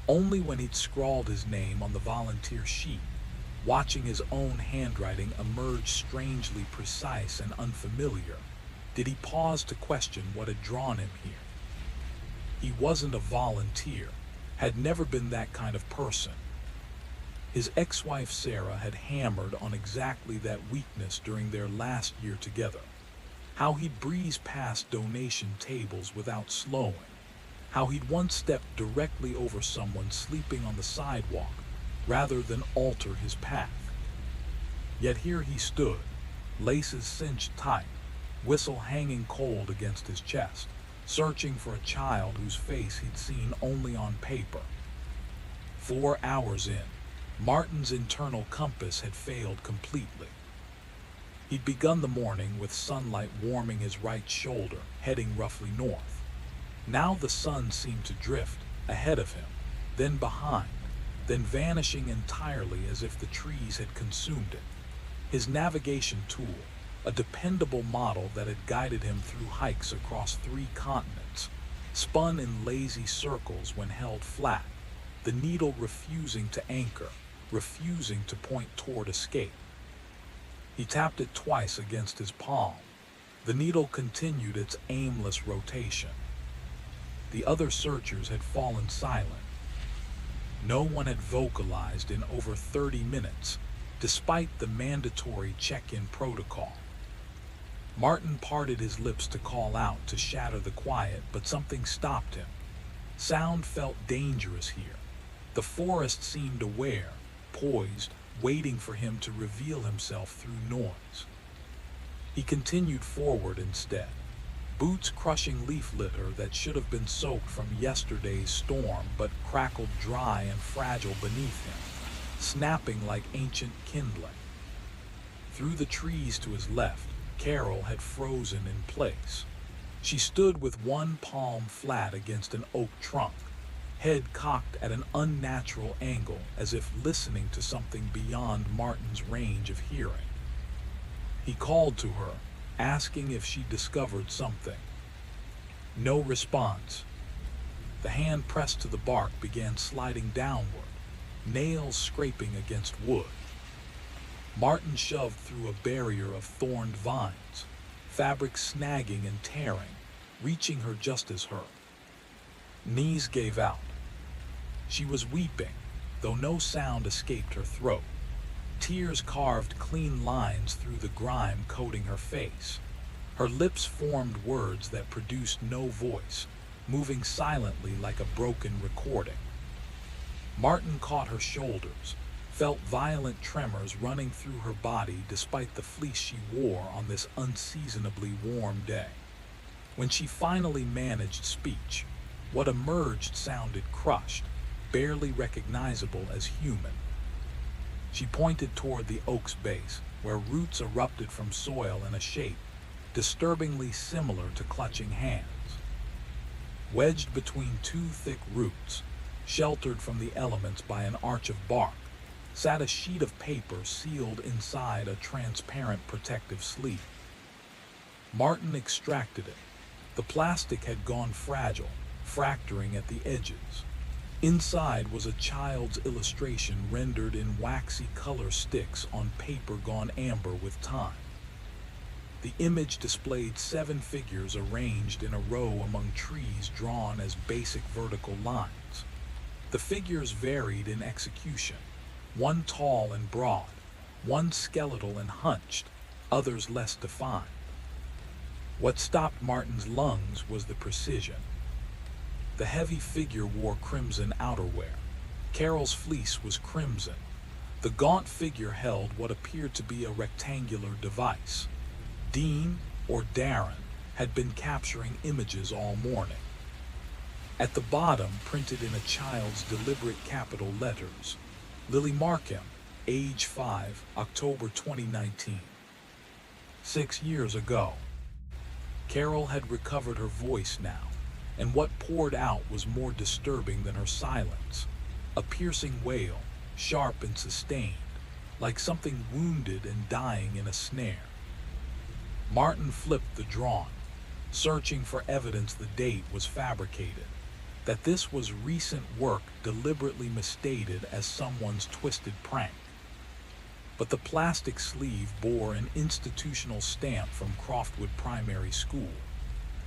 Only when he'd scrawled his name on the volunteer sheet, watching his own handwriting emerge strangely precise and unfamiliar, did he pause to question what had drawn him here. He wasn't a volunteer, had never been that kind of person. His ex-wife Sarah had hammered on exactly that weakness during their last year together. How he'd breezed past donation tables without slowing. How he'd once stepped directly over someone sleeping on the sidewalk rather than alter his path. Yet here he stood, laces cinched tight, whistle hanging cold against his chest, searching for a child whose face he'd seen only on paper. 4 hours in, Martin's internal compass had failed completely. He'd begun the morning with sunlight warming his right shoulder, heading roughly north. Now the sun seemed to drift ahead of him, then behind, then vanishing entirely as if the trees had consumed it. His navigation tool, a dependable model that had guided him through hikes across 3 continents, spun in lazy circles when held flat, the needle refusing to anchor, refusing to point toward escape. He tapped it twice against his palm. The needle continued its aimless rotation. The other searchers had fallen silent. No one had vocalized in over 30 minutes, despite the mandatory check-in protocol. Martin parted his lips to call out to shatter the quiet, but something stopped him. Sound felt dangerous here. The forest seemed aware, poised, waiting for him to reveal himself through noise. He continued forward instead, boots crushing leaf litter that should have been soaked from yesterday's storm but crackled dry and fragile beneath him, snapping like ancient kindling. Through the trees to his left, Carol had frozen in place. She stood with one palm flat against an oak trunk, head cocked at an unnatural angle as if listening to something beyond Martin's range of hearing. He called to her, asking if she discovered something. No response. The hand pressed to the bark began sliding downward, nails scraping against wood. Martin shoved through a barrier of thorned vines, fabric snagging and tearing, reaching her just as her knees gave out. She was weeping, though no sound escaped her throat. Tears carved clean lines through the grime coating her face. Her lips formed words that produced no voice, moving silently like a broken recording. Martin caught her shoulders, felt violent tremors running through her body despite the fleece she wore on this unseasonably warm day. When she finally managed speech, what emerged sounded crushed, barely recognizable as human. She pointed toward the oak's base, where roots erupted from soil in a shape disturbingly similar to clutching hands. Wedged between two thick roots, sheltered from the elements by an arch of bark, sat a sheet of paper sealed inside a transparent protective sleeve. Martin extracted it. The plastic had gone fragile, fracturing at the edges. Inside was a child's illustration rendered in waxy color sticks on paper gone amber with time. The image displayed 7 figures arranged in a row among trees drawn as basic vertical lines. The figures varied in execution, one tall and broad, one skeletal and hunched, others less defined. What stopped Martin's lungs was the precision. The heavy figure wore crimson outerwear. Carol's fleece was crimson. The gaunt figure held what appeared to be a rectangular device. Dean, or Darren, had been capturing images all morning. At the bottom, printed in a child's deliberate capital letters, Lily Markham, age 5, October 2019. 6 years ago. Carol had recovered her voice now, and what poured out was more disturbing than her silence. A piercing wail, sharp and sustained, like something wounded and dying in a snare. Martin flipped the drawing, searching for evidence the date was fabricated, that this was recent work deliberately misstated as someone's twisted prank. But the plastic sleeve bore an institutional stamp from Croftwood Primary School.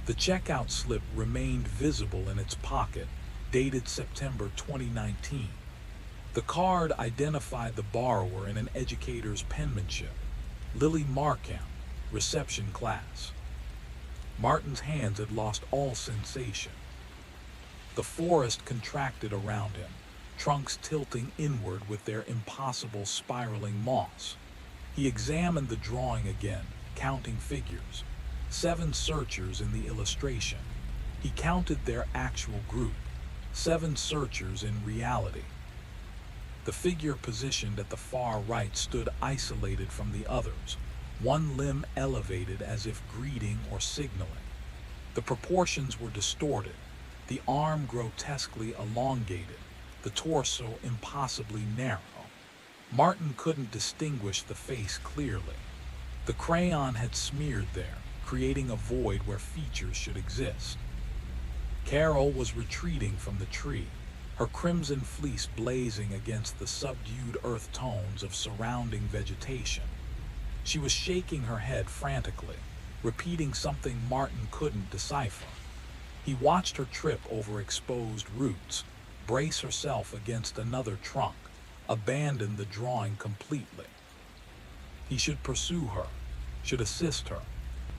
The checkout slip remained visible in its pocket, dated September 2019. The card identified the borrower in an educator's penmanship, Lily Markham, reception class. Martin's hands had lost all sensation. The forest contracted around him, trunks tilting inward with their impossible spiraling moss. He examined the drawing again, counting figures. 7 searchers in the illustration. He counted their actual group. 7 searchers in reality. The figure positioned at the far right stood isolated from the others, one limb elevated as if greeting or signaling. The proportions were distorted, the arm grotesquely elongated, the torso impossibly narrow. Martin couldn't distinguish the face clearly. The crayon had smeared there, creating a void where features should exist. Carol was retreating from the tree, her crimson fleece blazing against the subdued earth tones of surrounding vegetation. She was shaking her head frantically, repeating something Martin couldn't decipher. He watched her trip over exposed roots, brace herself against another trunk, abandon the drawing completely. He should pursue her, should assist her,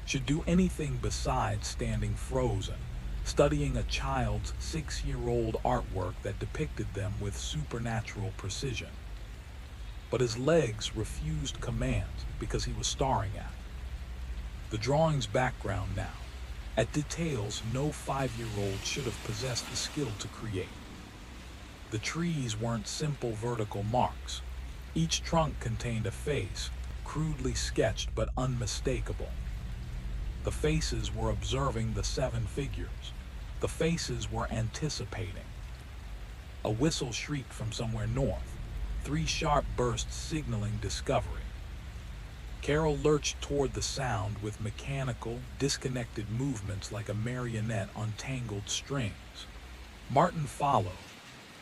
should do anything besides standing frozen, studying a child's 6-year-old artwork that depicted them with supernatural precision. But his legs refused commands because he was staring at the drawing's background now, at details no 5-year-old should have possessed the skill to create. The trees weren't simple vertical marks. Each trunk contained a face, crudely sketched but unmistakable. The faces were observing the 7 figures. The faces were anticipating. A whistle shrieked from somewhere north, 3 sharp bursts signaling discovery. Carol lurched toward the sound with mechanical, disconnected movements like a marionette on tangled strings. Martin followed,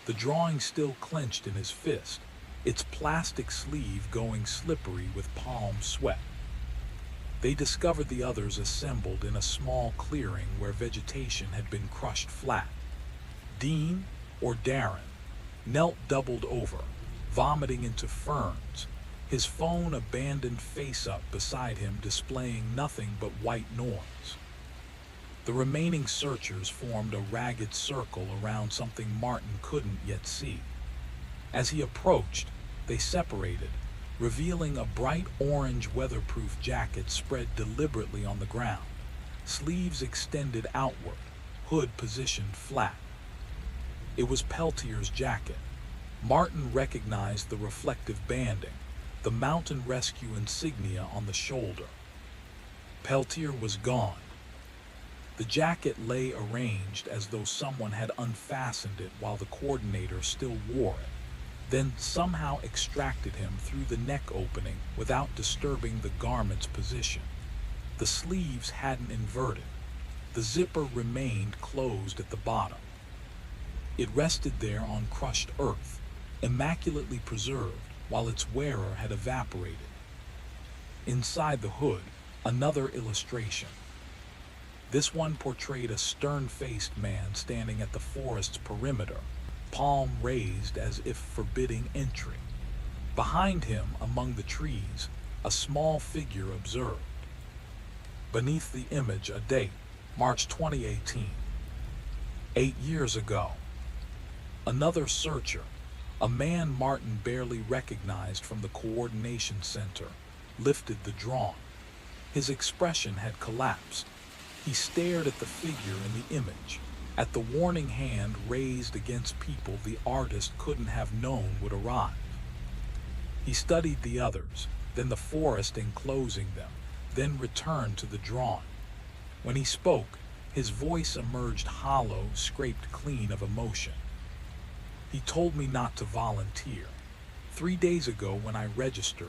the drawing still clenched in his fist, its plastic sleeve going slippery with palm sweat. They discovered the others assembled in a small clearing where vegetation had been crushed flat. Dean, or Darren, knelt doubled over, vomiting into ferns, his phone abandoned face up beside him displaying nothing but white noise. The remaining searchers formed a ragged circle around something Martin couldn't yet see. As he approached, they separated, revealing a bright orange weatherproof jacket spread deliberately on the ground, sleeves extended outward, hood positioned flat. It was Peltier's jacket. Martin recognized the reflective banding, the mountain rescue insignia on the shoulder. Peltier was gone. The jacket lay arranged as though someone had unfastened it while the coordinator still wore it, then somehow extracted him through the neck opening without disturbing the garment's position. The sleeves hadn't inverted. The zipper remained closed at the bottom. It rested there on crushed earth, immaculately preserved, while its wearer had evaporated. Inside the hood, another illustration. This one portrayed a stern-faced man standing at the forest's perimeter, palm raised as if forbidding entry. Behind him, among the trees, a small figure observed. Beneath the image, a date, March 2018. 8 years ago. Another searcher, a man Martin barely recognized from the coordination center, lifted the drawing. His expression had collapsed. He stared at the figure in the image, at the warning hand raised against people the artist couldn't have known would arrive. He studied the others, then the forest enclosing them, then returned to the drawing. When he spoke, his voice emerged hollow, scraped clean of emotion. He told me not to volunteer. 3 days ago when I registered,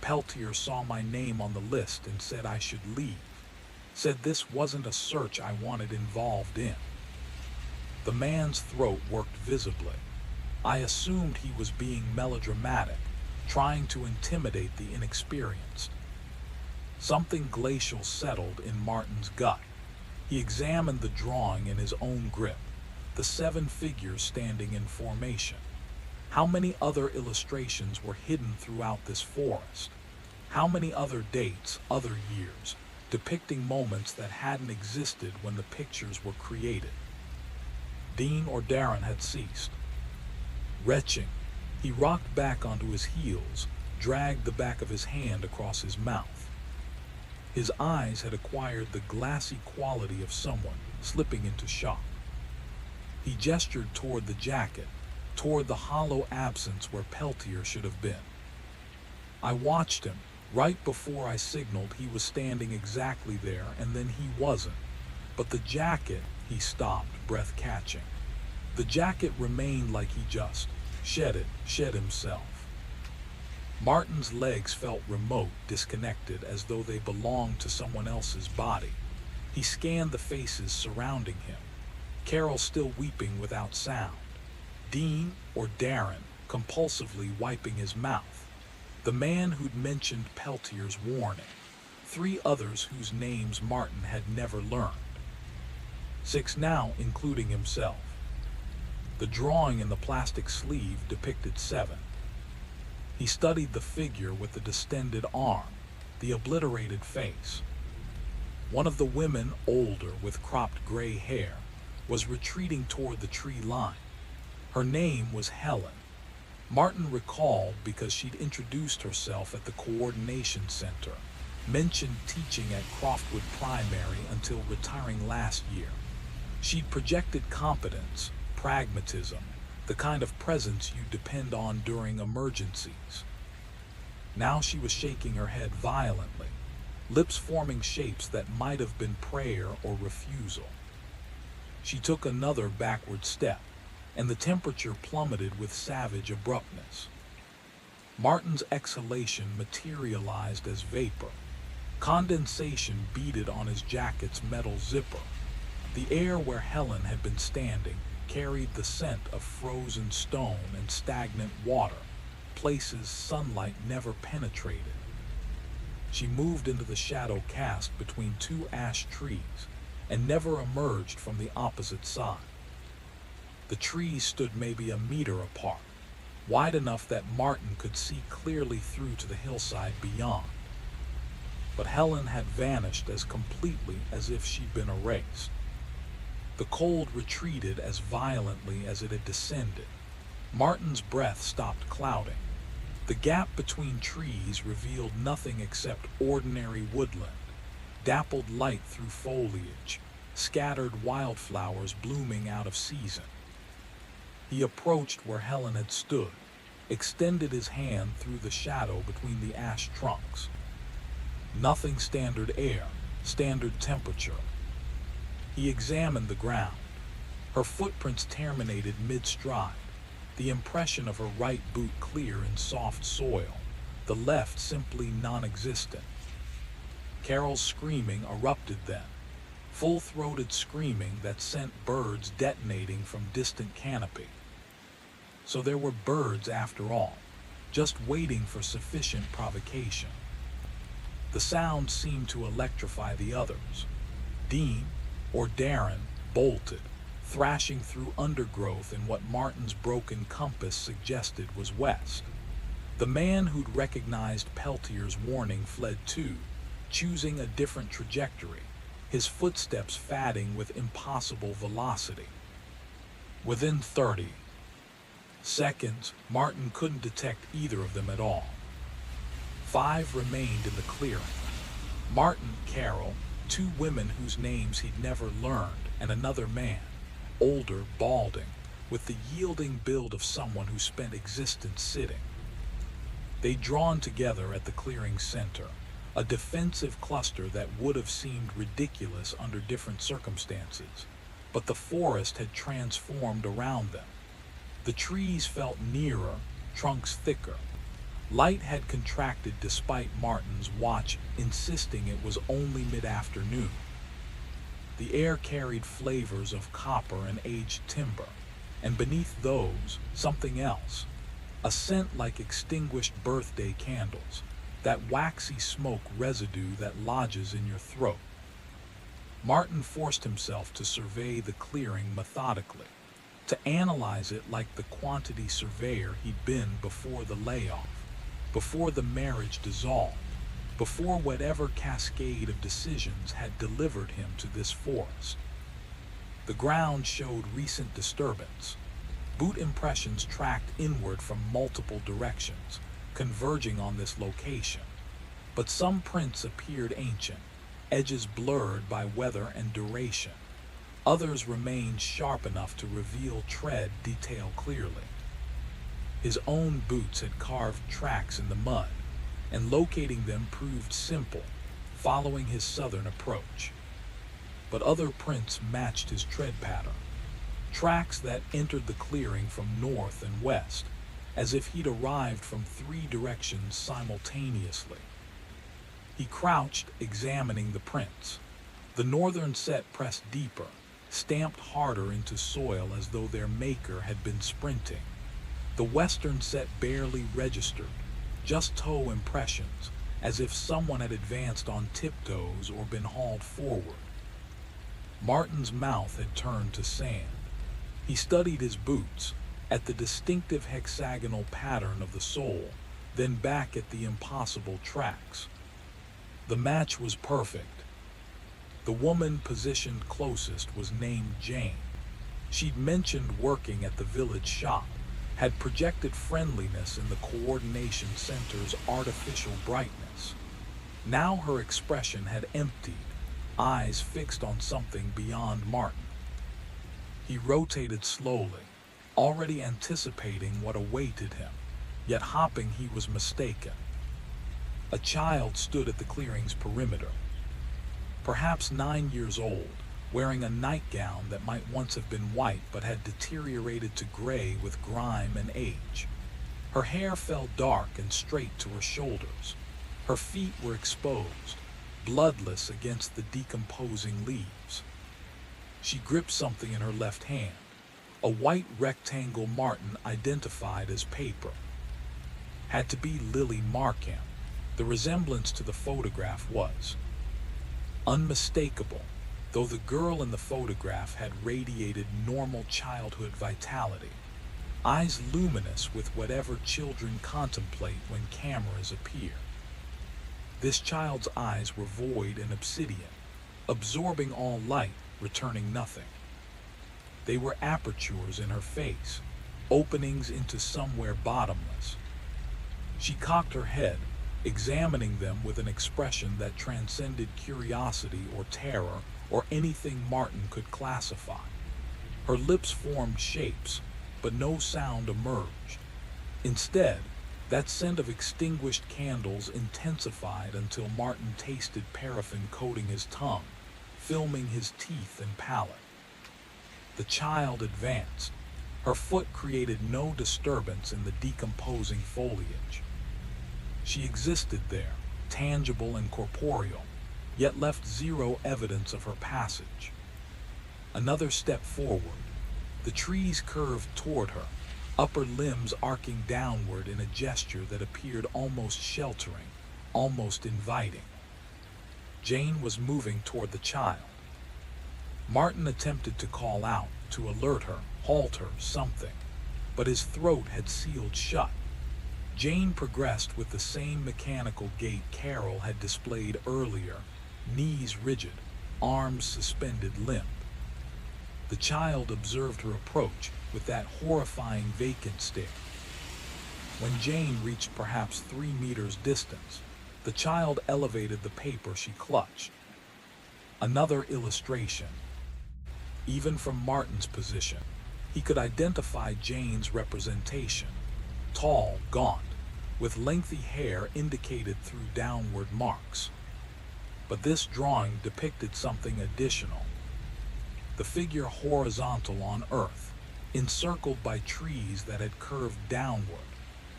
Peltier saw my name on the list and said I should leave. Said this wasn't a search I wanted involved in. The man's throat worked visibly. I assumed he was being melodramatic, trying to intimidate the inexperienced. Something glacial settled in Martin's gut. He examined the drawing in his own grip, the 7 figures standing in formation. How many other illustrations were hidden throughout this forest? How many other dates, other years, depicting moments that hadn't existed when the pictures were created? Dean or Darren had ceased. Retching, he rocked back onto his heels, dragged the back of his hand across his mouth. His eyes had acquired the glassy quality of someone slipping into shock. He gestured toward the jacket, toward the hollow absence where Peltier should have been. I watched him. Right before I signaled, he was standing exactly there, and then he wasn't. But the jacket, he stopped, breath catching. The jacket remained like he just shed himself. Martin's legs felt remote, disconnected, as though they belonged to someone else's body. He scanned the faces surrounding him. Carol still weeping without sound. Dean, or Darren, compulsively wiping his mouth. The man who'd mentioned Peltier's warning. 3 others whose names Martin had never learned. 6 now, including himself. The drawing in the plastic sleeve depicted 7. He studied the figure with the distended arm, the obliterated face. One of the women, older with cropped gray hair, was retreating toward the tree line. Her name was Helen. Martin recalled because she'd introduced herself at the coordination center, mentioned teaching at Croftwood Primary until retiring last year. She'd projected competence, pragmatism, the kind of presence you depend on during emergencies. Now she was shaking her head violently, lips forming shapes that might have been prayer or refusal. She took another backward step, and the temperature plummeted with savage abruptness. Martin's exhalation materialized as vapor. Condensation beaded on his jacket's metal zipper. The air where Helen had been standing carried the scent of frozen stone and stagnant water, places sunlight never penetrated. She moved into the shadow cast between two ash trees and never emerged from the opposite side. The trees stood maybe a meter apart, wide enough that Martin could see clearly through to the hillside beyond. But Helen had vanished as completely as if she'd been erased. The cold retreated as violently as it had descended. Martin's breath stopped clouding. The gap between trees revealed nothing except ordinary woodland, dappled light through foliage, scattered wildflowers blooming out of season. He approached where Helen had stood, extended his hand through the shadow between the ash trunks. Nothing standard air, standard temperature. He examined the ground. Her footprints terminated mid-stride, the impression of her right boot clear in soft soil, the left simply non-existent. Carol's screaming erupted then, full-throated screaming that sent birds detonating from distant canopy. So there were birds after all, just waiting for sufficient provocation. The sound seemed to electrify the others. Dean, or Darren, bolted, thrashing through undergrowth in what Martin's broken compass suggested was west. The man who'd recognized Peltier's warning fled too, choosing a different trajectory, his footsteps fatting with impossible velocity. Within 30 seconds, Martin couldn't detect either of them at all. 5 remained in the clearing. Martin, Carol, 2 women whose names he'd never learned, and another man, older, balding, with the yielding build of someone who spent existence sitting. They'd drawn together at the clearing's center, a defensive cluster that would have seemed ridiculous under different circumstances, but the forest had transformed around them. The trees felt nearer, trunks thicker. Light had contracted despite Martin's watch insisting it was only mid-afternoon. The air carried flavors of copper and aged timber, and beneath those, something else, a scent like extinguished birthday candles, that waxy smoke residue that lodges in your throat. Martin forced himself to survey the clearing methodically, to analyze it like the quantity surveyor he'd been before the layoff, before the marriage dissolved, before whatever cascade of decisions had delivered him to this forest. The ground showed recent disturbance. Boot impressions tracked inward from multiple directions, converging on this location. But some prints appeared ancient, edges blurred by weather and duration. Others remained sharp enough to reveal tread detail clearly. His own boots had carved tracks in the mud, and locating them proved simple, following his southern approach. But other prints matched his tread pattern, tracks that entered the clearing from north and west, as if he'd arrived from 3 directions simultaneously. He crouched, examining the prints. The northern set pressed deeper, stamped harder into soil as though their maker had been sprinting. The western set barely registered, just toe impressions, as if someone had advanced on tiptoes or been hauled forward. Martin's mouth had turned to sand. He studied his boots, at the distinctive hexagonal pattern of the sole, then back at the impossible tracks. The match was perfect. The woman positioned closest was named Jane. She'd mentioned working at the village shop, had projected friendliness in the coordination center's artificial brightness. Now her expression had emptied, eyes fixed on something beyond Martin. He rotated slowly, already anticipating what awaited him, yet hoping he was mistaken. A child stood at the clearing's perimeter, perhaps 9 years old, wearing a nightgown that might once have been white but had deteriorated to gray with grime and age. Her hair fell dark and straight to her shoulders. Her feet were exposed, bloodless against the decomposing leaves. She gripped something in her left hand, a white rectangle Martin identified as paper. Had to be Lily Markham, the The resemblance to the photograph was unmistakable, though the girl in the photograph had radiated normal childhood vitality, eyes luminous with whatever children contemplate when cameras appear. This child's eyes were void and obsidian, absorbing all light, returning nothing. They were apertures in her face, openings into somewhere bottomless. She cocked her head, examining them with an expression that transcended curiosity or terror or anything Martin could classify. Her lips formed shapes, but no sound emerged. Instead, that scent of extinguished candles intensified until Martin tasted paraffin coating his tongue, filming his teeth and palate. The child advanced. Her foot created no disturbance in the decomposing foliage. She existed there, tangible and corporeal, yet left zero evidence of her passage. Another step forward. The trees curved toward her, upper limbs arcing downward in a gesture that appeared almost sheltering, almost inviting. Jane was moving toward the child. Martin attempted to call out, to alert her, halt her, something, but his throat had sealed shut. Jane progressed with the same mechanical gait Carol had displayed earlier, knees rigid, arms suspended limp. The child observed her approach with that horrifying vacant stare. When Jane reached perhaps 3 meters distance, the child elevated the paper she clutched. Another illustration. Even from Martin's position, he could identify Jane's representation. Tall, gaunt, with lengthy hair indicated through downward marks. But this drawing depicted something additional. The figure horizontal on earth, encircled by trees that had curved downward,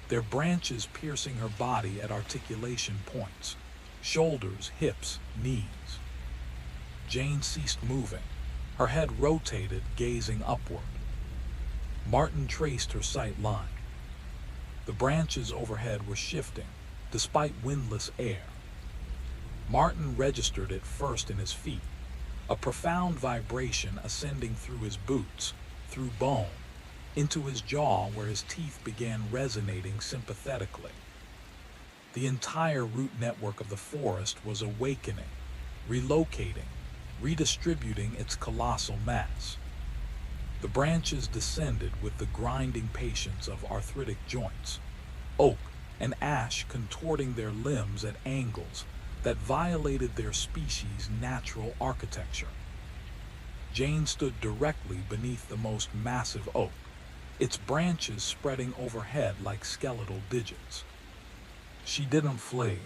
their branches piercing her body at articulation points, shoulders, hips, knees. Jane ceased moving. Her head rotated, gazing upward. Martin traced her sight line. The branches overhead were shifting, despite windless air. Martin registered it first in his feet, a profound vibration ascending through his boots, through bone, into his jaw where his teeth began resonating sympathetically. The entire root network of the forest was awakening, relocating, redistributing its colossal mass. The branches descended with the grinding patience of arthritic joints, oak and ash contorting their limbs at angles that violated their species' natural architecture. Jane stood directly beneath the most massive oak, its branches spreading overhead like skeletal digits. She didn't flee.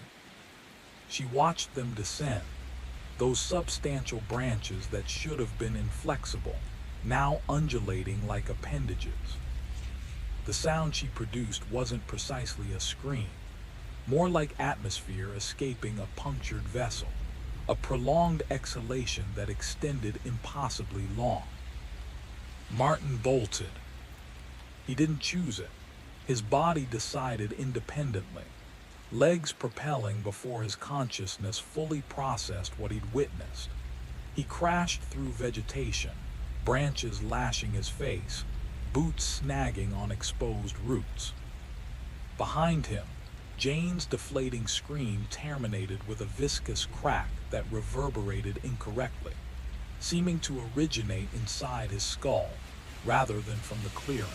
She watched them descend, those substantial branches that should have been inflexible, now undulating like appendages. The sound she produced wasn't precisely a scream, more like atmosphere escaping a punctured vessel, a prolonged exhalation that extended impossibly long. Martin bolted. He didn't choose it. His body decided independently, legs propelling before his consciousness fully processed what he'd witnessed. He crashed through vegetation, branches lashing his face, boots snagging on exposed roots. Behind him, Jane's deflating scream terminated with a viscous crack that reverberated incorrectly, seeming to originate inside his skull rather than from the clearing.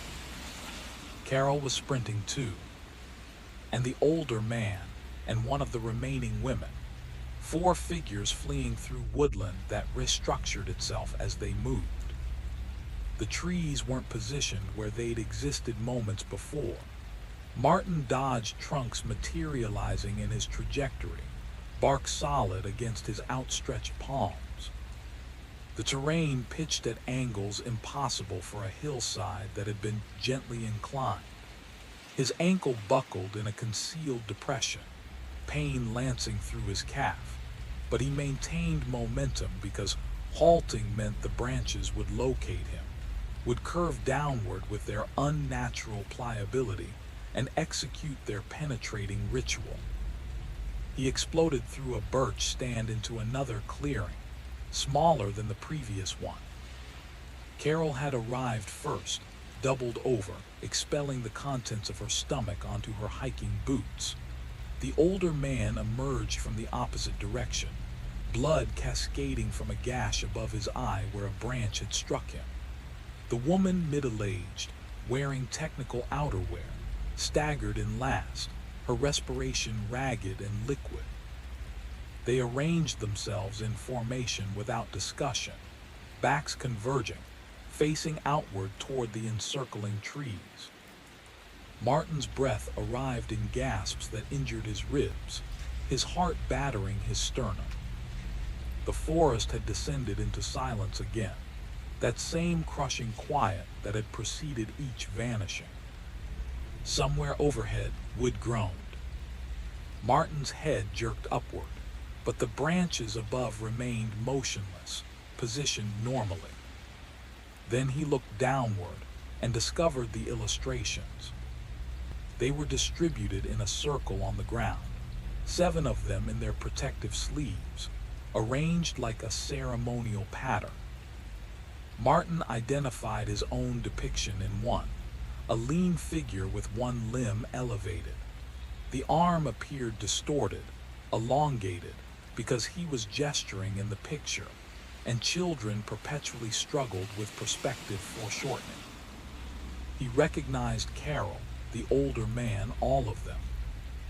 Carol was sprinting too, and the older man and one of the remaining women, 4 figures fleeing through woodland that restructured itself as they moved. The trees weren't positioned where they'd existed moments before. Martin dodged trunks materializing in his trajectory, bark solid against his outstretched palms. The terrain pitched at angles impossible for a hillside that had been gently inclined. His ankle buckled in a concealed depression, pain lancing through his calf, but he maintained momentum because halting meant the branches would locate him, would curve downward with their unnatural pliability, and execute their penetrating ritual. He exploded through a birch stand into another clearing, smaller than the previous one. Carol had arrived first, doubled over, expelling the contents of her stomach onto her hiking boots. The older man emerged from the opposite direction, blood cascading from a gash above his eye where a branch had struck him. The woman, middle-aged, wearing technical outerwear, staggered in last, her respiration ragged and liquid. They arranged themselves in formation without discussion, backs converging, facing outward toward the encircling trees. Martin's breath arrived in gasps that injured his ribs, his heart battering his sternum. The forest had descended into silence again, that same crushing quiet that had preceded each vanishing. Somewhere overhead, wood groaned. Martin's head jerked upward, but the branches above remained motionless, positioned normally. Then he looked downward and discovered the illustrations. They were distributed in a circle on the ground, 7 of them in their protective sleeves, arranged like a ceremonial pattern. Martin identified his own depiction in one, a lean figure with one limb elevated. The arm appeared distorted, elongated, because he was gesturing in the picture, and children perpetually struggled with perspective foreshortening. He recognized Carol, the older man, all of them.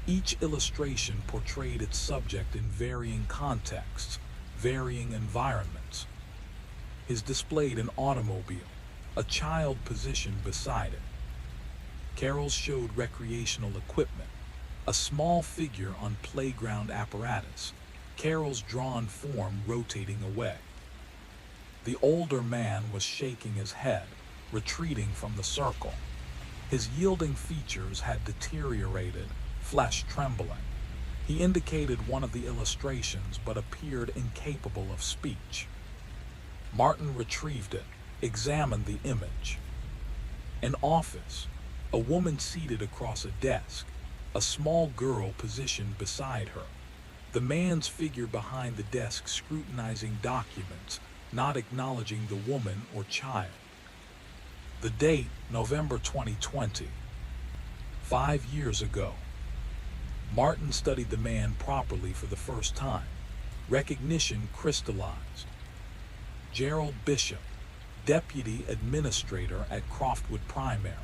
Each illustration portrayed its subject in varying contexts, varying environments. His displayed an automobile, a child positioned beside it. Carol's showed recreational equipment, a small figure on playground apparatus, Carol's drawn form rotating away. The older man was shaking his head, retreating from the circle. His yielding features had deteriorated, flesh trembling. He indicated one of the illustrations but appeared incapable of speech. Martin retrieved it, examined the image. An office, a woman seated across a desk, a small girl positioned beside her. The man's figure behind the desk scrutinizing documents, not acknowledging the woman or child. The date, November 2020. 5 years ago. Martin studied the man properly for the first time. Recognition crystallized. Gerald Bishop, Deputy Administrator at Croftwood Primary.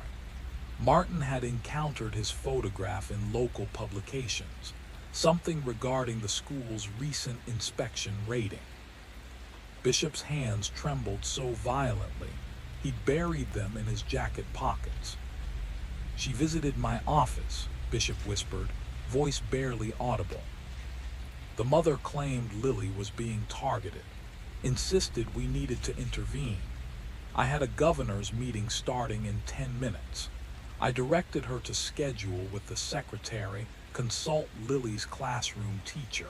Martin had encountered his photograph in local publications, something regarding the school's recent inspection rating. Bishop's hands trembled so violently, he'd buried them in his jacket pockets. "She visited my office," Bishop whispered, voice barely audible. The mother claimed Lily was being targeted, insisted we needed to intervene. I had a governor's meeting starting in 10 minutes. I directed her to schedule with the secretary, consult Lily's classroom teacher.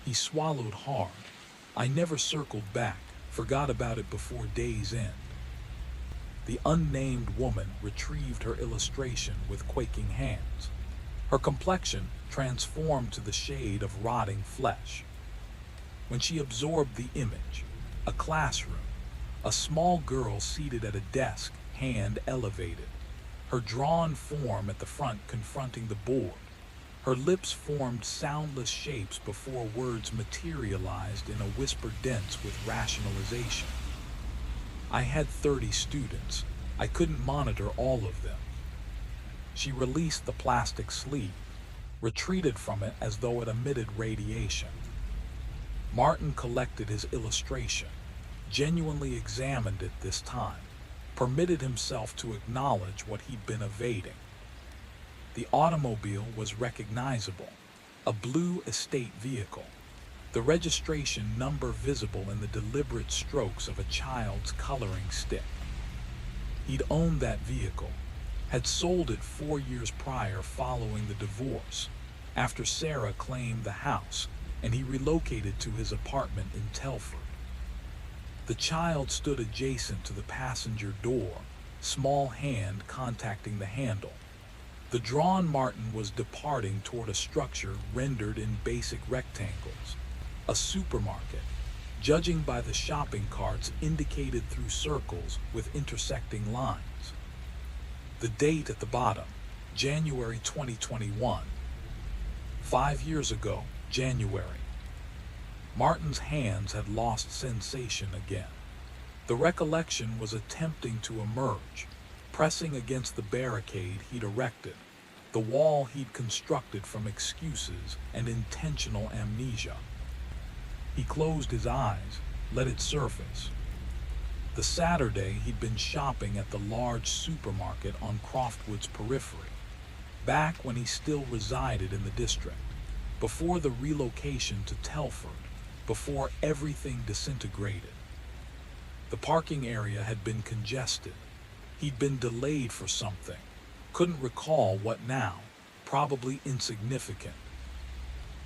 He swallowed hard. I never circled back, forgot about it before day's end. The unnamed woman retrieved her illustration with quaking hands. Her complexion transformed to the shade of rotting flesh. When she absorbed the image, a classroom, a small girl seated at a desk, hand elevated, her drawn form at the front confronting the board. Her lips formed soundless shapes before words materialized in a whisper dense with rationalization. I had 30 students. I couldn't monitor all of them. She released the plastic sleeve, retreated from it as though it emitted radiation. Martin collected his illustration, genuinely examined it this time, permitted himself to acknowledge what he'd been evading. The automobile was recognizable, a blue estate vehicle, the registration number visible in the deliberate strokes of a child's coloring stick. He'd owned that vehicle, had sold it 4 years prior following the divorce, after Sarah claimed the house, and he relocated to his apartment in Telford. The child stood adjacent to the passenger door, small hand contacting the handle. The drawn Martin was departing toward a structure rendered in basic rectangles, a supermarket, judging by the shopping carts indicated through circles with intersecting lines. The date at the bottom, January 2021. 5 years ago, January. Martin's hands had lost sensation again. The recollection was attempting to emerge, pressing against the barricade he'd erected, the wall he'd constructed from excuses and intentional amnesia. He closed his eyes, let it surface. The Saturday he'd been shopping at the large supermarket on Croftwood's periphery, back when he still resided in the district, before the relocation to Telford, before everything disintegrated. The parking area had been congested. He'd been delayed for something. Couldn't recall what now, probably insignificant.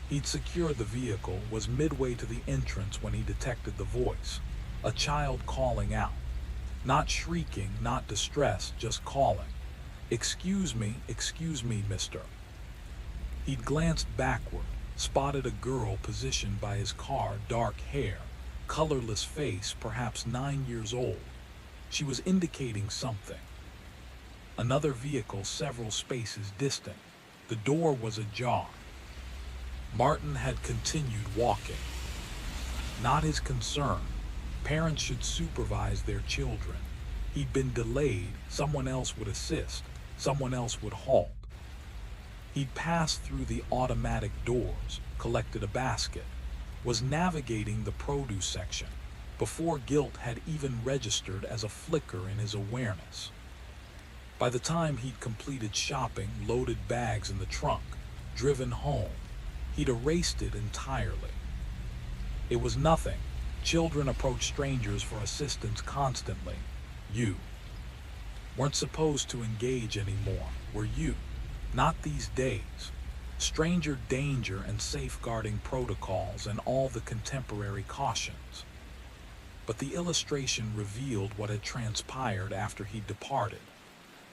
He'd secured the vehicle, was midway to the entrance when he detected the voice, a child calling out. Not shrieking, not distressed, just calling. Excuse me, mister." He'd glanced backward, spotted a girl positioned by his car, dark hair, colorless face, perhaps 9 years old. She was indicating something. Another vehicle several spaces distant. The door was ajar. Martin had continued walking. Not his concern. Parents should supervise their children. He'd been delayed, someone else would assist, someone else would halt. He'd passed through the automatic doors, collected a basket, was navigating the produce section, before guilt had even registered as a flicker in his awareness. By the time he'd completed shopping, loaded bags in the trunk, driven home, he'd erased it entirely. It was nothing. Children approach strangers for assistance constantly. You weren't supposed to engage anymore, were you? Not these days. Stranger danger and safeguarding protocols and all the contemporary cautions. But the illustration revealed what had transpired after he departed.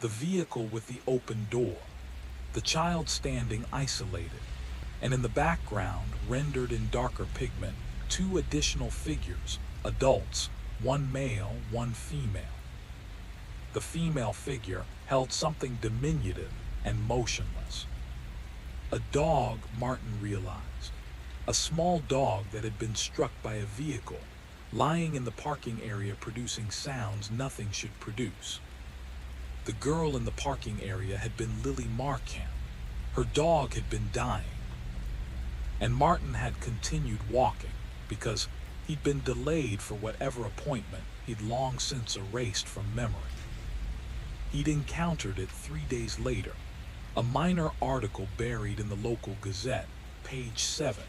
The vehicle with the open door, the child standing isolated, and in the background, rendered in darker pigment, 2 additional figures, adults, 1 male, 1 female. The female figure held something diminutive and motionless. A dog, Martin realized. A small dog that had been struck by a vehicle, lying in the parking area producing sounds nothing should produce. The girl in the parking area had been Lily Markham. Her dog had been dying. And Martin had continued walking because he'd been delayed for whatever appointment he'd long since erased from memory. He'd encountered it 3 days later. A minor article buried in the local Gazette, page 7.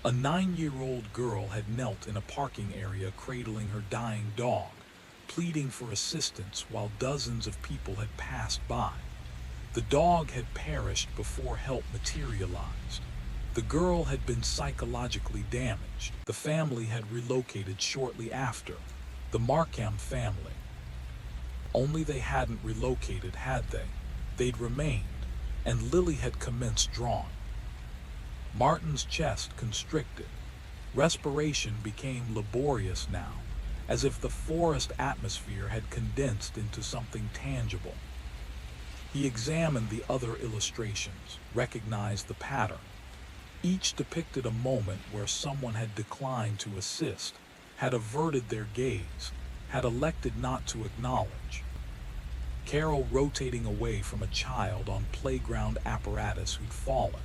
A 9-year-old girl had knelt in a parking area cradling her dying dog, pleading for assistance while dozens of people had passed by. The dog had perished before help materialized. The girl had been psychologically damaged. The family had relocated shortly after. The Markham family. Only they hadn't relocated, had they? They'd remained, and Lily had commenced drawing. Martin's chest constricted. Respiration became laborious now, as if the forest atmosphere had condensed into something tangible. He examined the other illustrations, recognized the pattern. Each depicted a moment where someone had declined to assist, had averted their gaze, had elected not to acknowledge. Carol rotating away from a child on playground apparatus who'd fallen.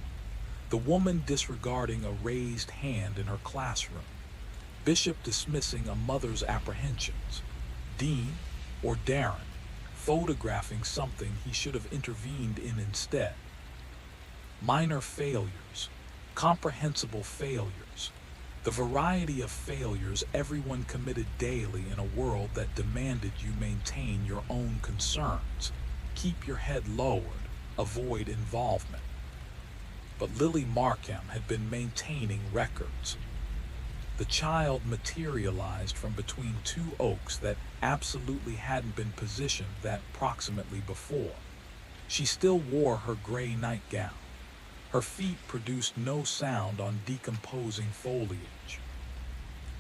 The woman disregarding a raised hand in her classroom. Bishop dismissing a mother's apprehensions. Dean, or Darren, photographing something he should have intervened in instead. Minor failures, comprehensible failures. The variety of failures everyone committed daily in a world that demanded you maintain your own concerns, keep your head lowered, avoid involvement. But Lily Markham had been maintaining records. The child materialized from between 2 oaks that absolutely hadn't been positioned that proximately before. She still wore her gray nightgown. Her feet produced no sound on decomposing foliage.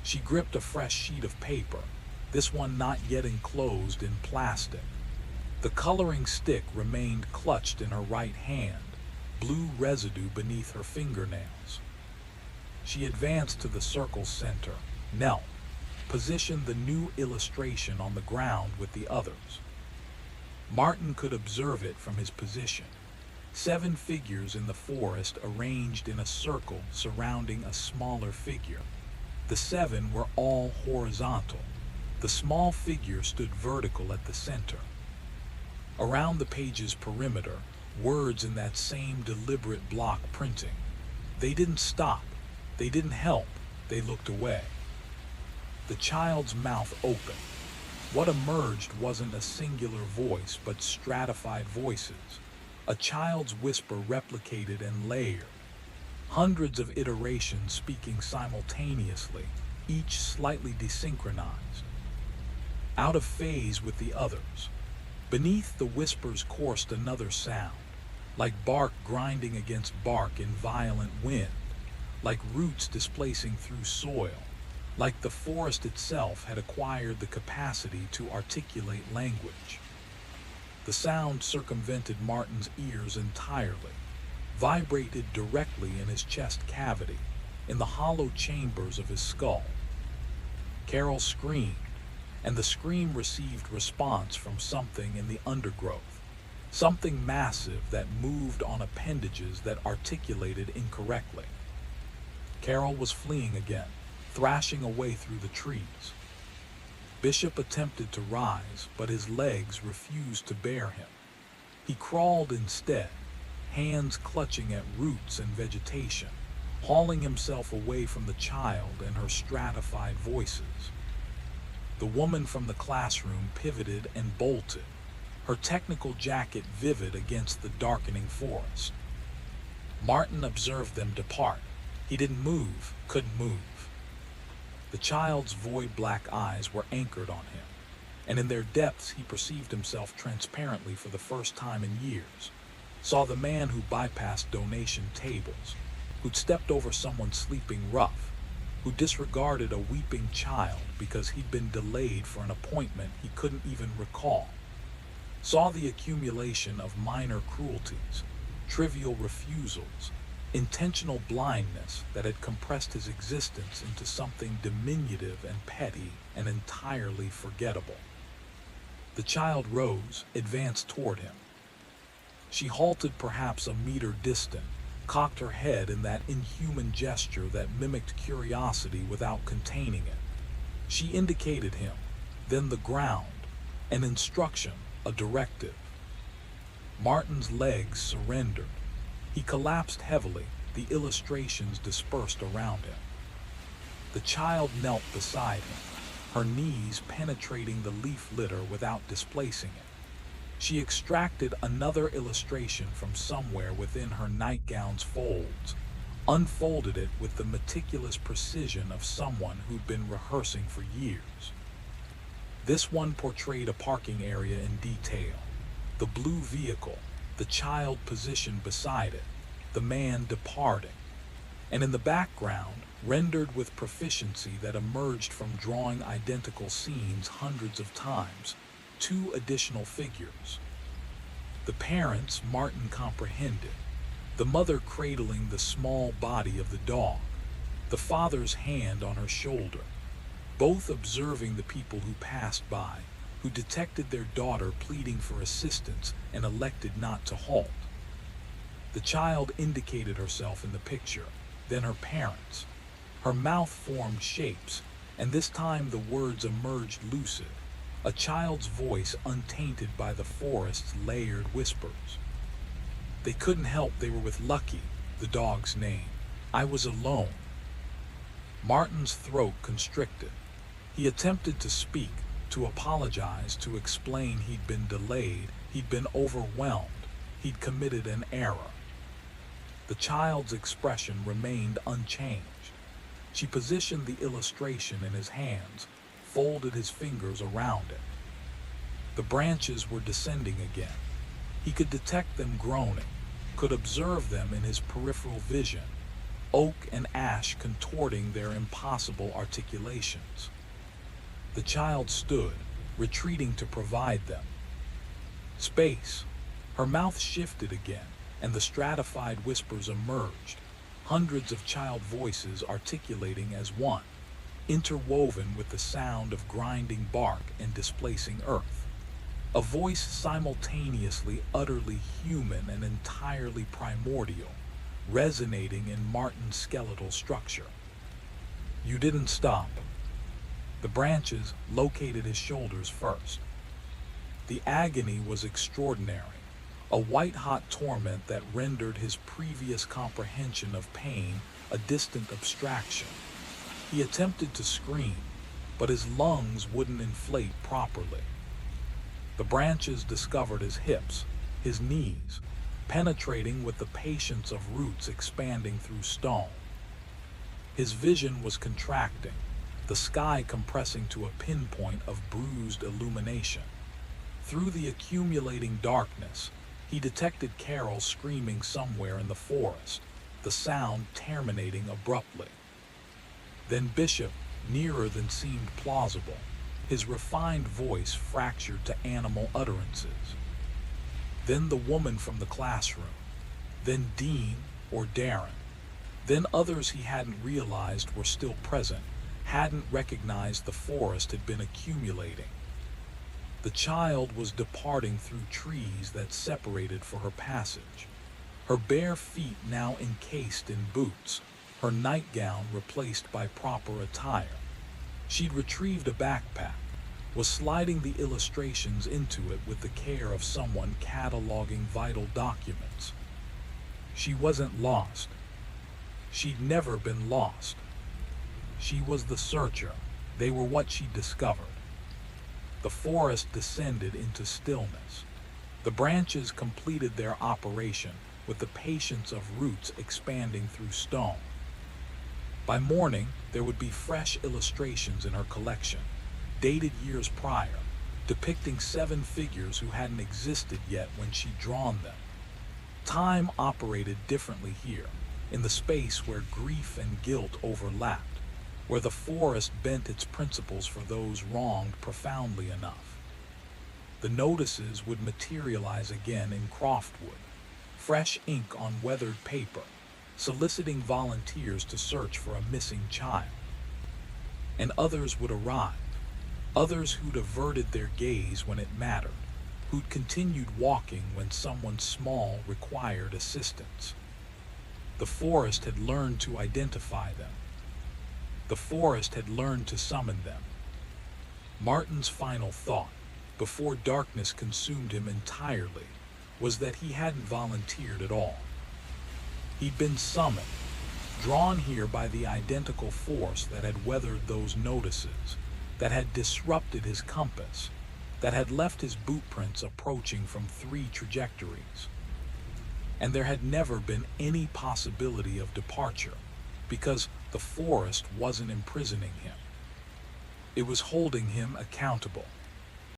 She gripped a fresh sheet of paper, this one not yet enclosed in plastic. The coloring stick remained clutched in her right hand, blue residue beneath her fingernails. She advanced to the circle's center, knelt, positioned the new illustration on the ground with the others. Martin could observe it from his position. 7 figures in the forest arranged in a circle surrounding a smaller figure. The 7 were all horizontal. The small figure stood vertical at the center. Around the page's perimeter, words in that same deliberate block printing. They didn't stop. They didn't help. They looked away. The child's mouth opened. What emerged wasn't a singular voice, but stratified voices. A child's whisper replicated and layered. Hundreds of iterations speaking simultaneously, each slightly desynchronized. Out of phase with the others. Beneath the whispers coursed another sound, like bark grinding against bark in violent wind, like roots displacing through soil, like the forest itself had acquired the capacity to articulate language. The sound circumvented Martin's ears entirely, vibrated directly in his chest cavity, in the hollow chambers of his skull. Carol screamed, and the scream received response from something in the undergrowth, something massive that moved on appendages that articulated incorrectly. Carol was fleeing again, thrashing away through the trees. Bishop attempted to rise, but his legs refused to bear him. He crawled instead, hands clutching at roots and vegetation, hauling himself away from the child and her stratified voices. The woman from the classroom pivoted and bolted, her technical jacket vivid against the darkening forest. Martin observed them depart. He didn't move, couldn't move. The child's void black eyes were anchored on him, and in their depths he perceived himself transparently for the first time in years. Saw the man who bypassed donation tables, who'd stepped over someone sleeping rough, who disregarded a weeping child because he'd been delayed for an appointment he couldn't even recall. Saw the accumulation of minor cruelties, trivial refusals, intentional blindness that had compressed his existence into something diminutive and petty and entirely forgettable. The child rose, advanced toward him. She halted perhaps a meter distant, cocked her head in that inhuman gesture that mimicked curiosity without containing it. She indicated him, then the ground, an instruction, a directive. Martin's legs surrendered. He collapsed heavily, the illustrations dispersed around him. The child knelt beside him, her knees penetrating the leaf litter without displacing it. She extracted another illustration from somewhere within her nightgown's folds, unfolded it with the meticulous precision of someone who'd been rehearsing for years. This one portrayed a parking area in detail, the blue vehicle, the child positioned beside it, the man departing, and in the background, rendered with proficiency that emerged from drawing identical scenes hundreds of times, 2 additional figures. The parents Martin comprehended, the mother cradling the small body of the dog, the father's hand on her shoulder, both observing the people who passed by, who detected their daughter pleading for assistance and elected not to halt. The child indicated herself in the picture, then her parents. Her mouth formed shapes, and this time the words emerged lucid, a child's voice untainted by the forest's layered whispers. They couldn't help they were with Lucky, the dog's name. I was alone. Martin's throat constricted. He attempted to speak, to apologize, to explain he'd been delayed, he'd been overwhelmed, he'd committed an error. The child's expression remained unchanged. She positioned the illustration in his hands, folded his fingers around it. The branches were descending again. He could detect them groaning, could observe them in his peripheral vision, oak and ash contorting their impossible articulations. The child stood, retreating to provide them. Space. Her mouth shifted again, and the stratified whispers emerged, hundreds of child voices articulating as one, interwoven with the sound of grinding bark and displacing earth. A voice simultaneously utterly human and entirely primordial, resonating in Martin's skeletal structure. You didn't stop. The branches located his shoulders first. The agony was extraordinary, a white-hot torment that rendered his previous comprehension of pain a distant abstraction. He attempted to scream, but his lungs wouldn't inflate properly. The branches discovered his hips, his knees, penetrating with the patience of roots expanding through stone. His vision was contracting, the sky compressing to a pinpoint of bruised illumination. Through the accumulating darkness, he detected Carol screaming somewhere in the forest, the sound terminating abruptly. Then Bishop, nearer than seemed plausible, his refined voice fractured to animal utterances. Then the woman from the classroom, then Dean or Darren, then others he hadn't realized were still present, hadn't recognized the forest had been accumulating. The child was departing through trees that separated for her passage, her bare feet now encased in boots, her nightgown replaced by proper attire. She'd retrieved a backpack, was sliding the illustrations into it with the care of someone cataloging vital documents. She wasn't lost. She'd never been lost. She was the searcher. They were what she discovered. The forest descended into stillness. The branches completed their operation with the patience of roots expanding through stone. By morning, there would be fresh illustrations in her collection, dated years prior, depicting 7 figures who hadn't existed yet when she'd drawn them. Time operated differently here, in the space where grief and guilt overlapped, where the forest bent its principles for those wronged profoundly enough. The notices would materialize again in Croftwood, fresh ink on weathered paper, soliciting volunteers to search for a missing child. And others would arrive, others who'd averted their gaze when it mattered, who'd continued walking when someone small required assistance. The forest had learned to identify them. The forest had learned to summon them. Martin's final thought, before darkness consumed him entirely, was that he hadn't volunteered at all. He'd been summoned, drawn here by the identical force that had weathered those notices, that had disrupted his compass, that had left his bootprints approaching from 3 trajectories. And there had never been any possibility of departure, because the forest wasn't imprisoning him. It was holding him accountable.